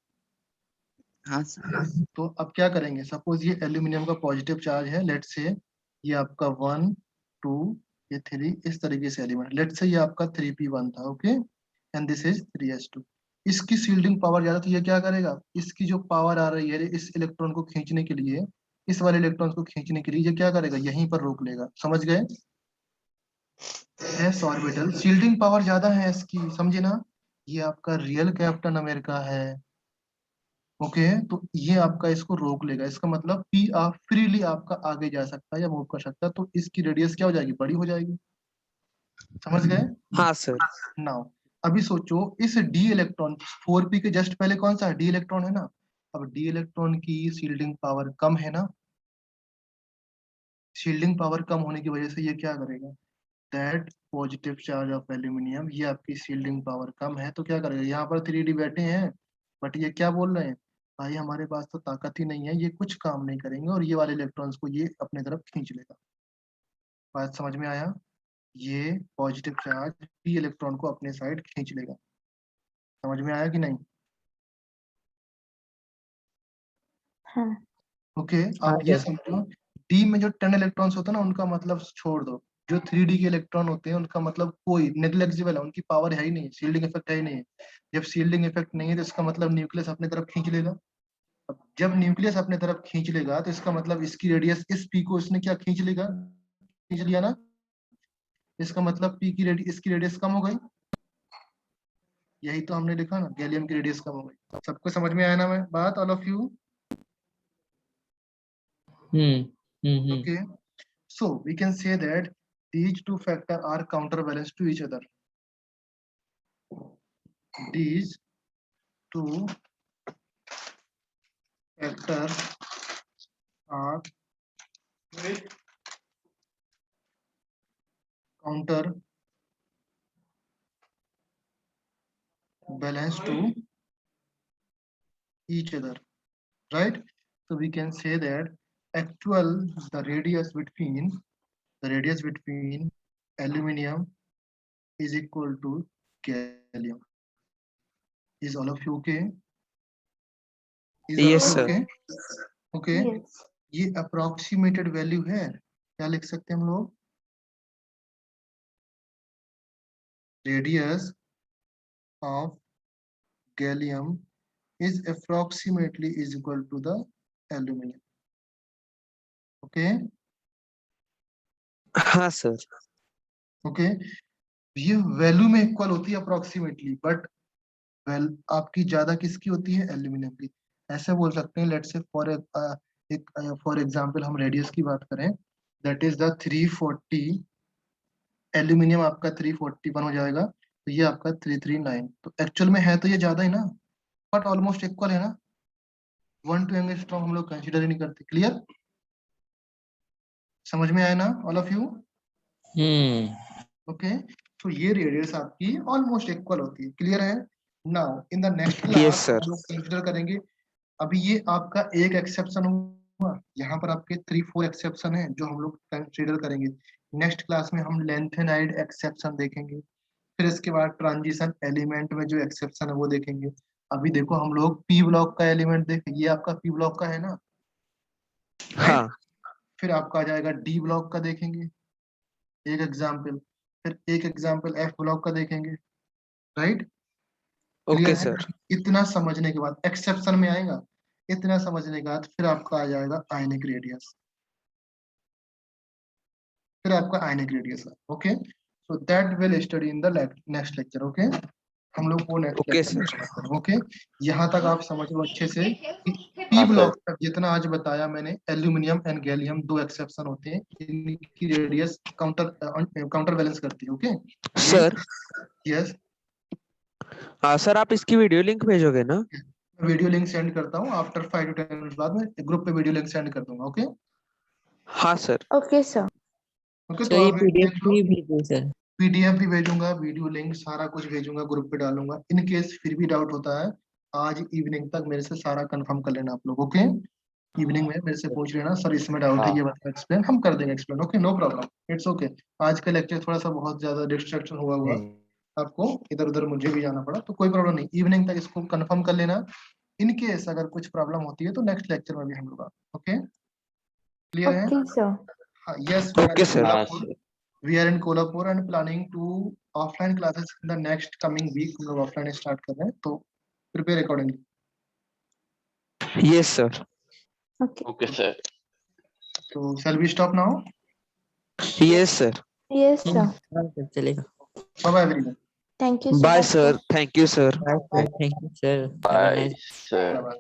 तो अब क्या करेंगे, सपोज ये एल्यूमिनियम का पॉजिटिव चार्ज है, लेट से ये आपका 1 2 ये 3 इस तरीके से एलिमेंट, लेट से ये आपका 3p1 था. Okay. And this is 3s2. इसकी शील्डिंग पावर ज्यादा, तो ये क्या करेगा, इसकी जो पावर आ रही है इस इलेक्ट्रॉन को खींचने के लिए, इस वाले इलेक्ट्रॉन को खींचने के लिए ये क्या करेगा, यहीं पर रोक लेगा. समझ गए? एस ऑर्बिटल शील्डिंग पावर ज्यादा है इसकी, समझे ना? ये आपका रियल कैप्टन अमेरिका है. ओके. तो ये आपका इसको रोक लेगा. इसका मतलब पी आप फ्रीली आपका आगे जा सकता है या मूव कर सकता है, तो इसकी रेडियस क्या हो जाएगी, बड़ी हो जाएगी. समझ गए? हाँ सर. नाउ अभी सोचो इस डी इलेक्ट्रॉन 4p के जस्ट पहले कौन सा डी इलेक्ट्रॉन है ना. अब डी इलेक्ट्रॉन की शील्डिंग पावर कम है ना. शील्डिंग पावर कम होने की वजह से ये क्या करेगा, that positive charge of aluminium, ये आपकी शील्डिंग पावर कम है तो क्या करेगा, यहाँ पर 3d बैठे हैं बट ये क्या बोल रहे हैं, भाई हमारे पास तो ताकत ही नहीं है, ये कुछ काम नहीं करेंगे और ये वाले इलेक्ट्रॉन्स को ये अपने तरफ खींच लेगा. बात समझ में आया? ये पॉजिटिव चार्ज पी इलेक्ट्रॉन को अपने साइड खींच लेगा. समझ में आया कि नहीं? हाँ ओके, आप ये समझो डी में जो 10 इलेक्ट्रॉन्स होते हैं ना, उनका मतलब छोड़ दो। जो 3D के इलेक्ट्रॉन होते हैं उनका मतलब कोई नेग्लिजिबल है, उनकी पावर है ही नहीं, शील्डिंग इफेक्ट है ही नहीं। जब शील्डिंग इफेक्ट नहीं है तो इसका मतलब न्यूक्लियस अपने तरफ खींच लेगा। अब जब न्यूक्लियस अपने तरफ खींच लेगा तो इसका मतलब इसकी रेडियस, इस पी को इसने क्या खींच लेगा, खींच लिया ना, इसका मतलब पी की रेडियस, इसकी रेडियस कम हो गई। यही तो हमने लिखा ना, गैलियम की रेडियस कम हो गई। सबको समझ में आया ना मैं बात, all of you? Okay, so we can say that these two factors are counterbalance to each other. These two factors are counterbalance to each other, right? So we can say that the radius between aluminum is equal to gallium. Is all of you okay? Is all Yes, of you sir. okay? Okay. yes ये अप्रोक्सीमेटेड वैल्यू है, क्या लिख सकते हैं हम लोग? Radius of gallium is approximately is equal to the aluminum. Okay, हाँ सर। okay, ये वैल्यू में इक्वल होती है अप्रोक्सीमेटली, बट आपकी ज्यादा किसकी होती है, एल्यूमिनियम की। ऐसे बोल सकते हैं, लेट्स से फॉर एग्जांपल हम रेडियस की बात करें, दैट इज द 340, एल्यूमिनियम आपका 341 हो जाएगा, तो ये आपका 339। तो एक्चुअल में है तो ये ज्यादा ही ना, बट ऑलमोस्ट इक्वल है ना। 1 to एंगस्ट्रॉम हम लोग कंसीडर ही नहीं करते। क्लियर? समझ में आया ना ऑल ऑफ यू? ओके, तो ये रेडियस आपकी ऑलमोस्ट इक्वल होती है। क्लियर है? Now in the next Yes, class sir. हम लोग कंसीडर करेंगे, अभी ये आपका एक एक्सेप्शन हुआ, यहाँ पर आपके 3-4 एक्सेप्शन है जो हम लोग कंसीडर करेंगे। नेक्स्ट क्लास में हम लेंथेनाइड एक्सेप्शन देखेंगे, फिर इसके बाद ट्रांजिशन एलिमेंट में जो एक्सेप्शन है वो देखेंगे। अभी देखो हम लोग पी ब्लॉक का एलिमेंट देखेंगे, ये आपका पी ब्लॉक का है ना, हाँ फिर आपका आ जाएगा डी ब्लॉक का देखेंगे एक एग्जाम्पल, फिर एक एग्जाम्पल एफ ब्लॉक का देखेंगे, राइट? ओके क्लियर है? सर। इतना समझने के बाद एक्सेप्शन में आएगा, इतना समझने के बाद फिर आपका आ जाएगा आयनिक रेडियस, फिर आपका आयनिक रेडियस है। Okay, so that will study in the next lecture. Okay, हम लोग वो नेक्स्ट Okay, लेक्चर। ओके, यहाँ तक आप समझ लो अच्छे से कि पी ब्लॉक तक जितना आज बताया मैंने, एल्यूमिनियम एंड गैलियम दो एक्सेप्शन होते हैं, इनकी रेडियस काउंटर बैलेंस करती है। Okay sir. यस, हाँ सर, आप इसकी वीडियो लिंक भेजोगे ना? वीडियो लिंक सेंड करता हूँ आफ्टर 5 to 10 मिनट बाद में ग्रुप पे वीडियो लिंक सेंड कर दूंगा। ओके हाँ सर। ओके सर ओके, सर तो ये आप पीडीएफ भी भेजो सर। पीडीएफ भी भेजूंगा, वीडियो लिंक सारा कुछ भेजूंगा, ग्रुप पे डालूंगा। इन केस फिर भी डाउट होता है, आज इवनिंग तक मेरे से सारा कंफर्म कर लेना आप लोग। ओके, इवनिंग में मेरे से पूछ लेना, सर इसमें डाउट है, ये बताओ एक्सप्लेन, हम कर देंगे explain. Okay, no problem, it's okay. आज का लेक्चर थोड़ा सा बहुत ज्यादा डिस्ट्रैक्शन हुआ आपको, इधर उधर मुझे भी जाना पड़ा, तो कोई प्रॉब्लम नहीं, इवनिंग तक इसको कंफर्म कर लेना। इन केस अगर कुछ प्रॉब्लम होती है तो नेक्स्ट लेक्चर में भी हम लोग, ओके क्लियर है? ओके सर हाँ, yes, Okay, sir. we are in Kolhapur and planning to offline classes in the next coming week। हम लोग ऑफलाइन स्टार्ट कर रहे हैं, तो prepare accordingly. Yes, sir. Okay Okay, sir. तो shall we stop now? Yes, sir. Yes sir हाँ सर चलेगा। Bye bye everyone. Thank you Bye, sir. Thank you, sir. Bye sir, thank you sir. Bye, sir. Bye bye.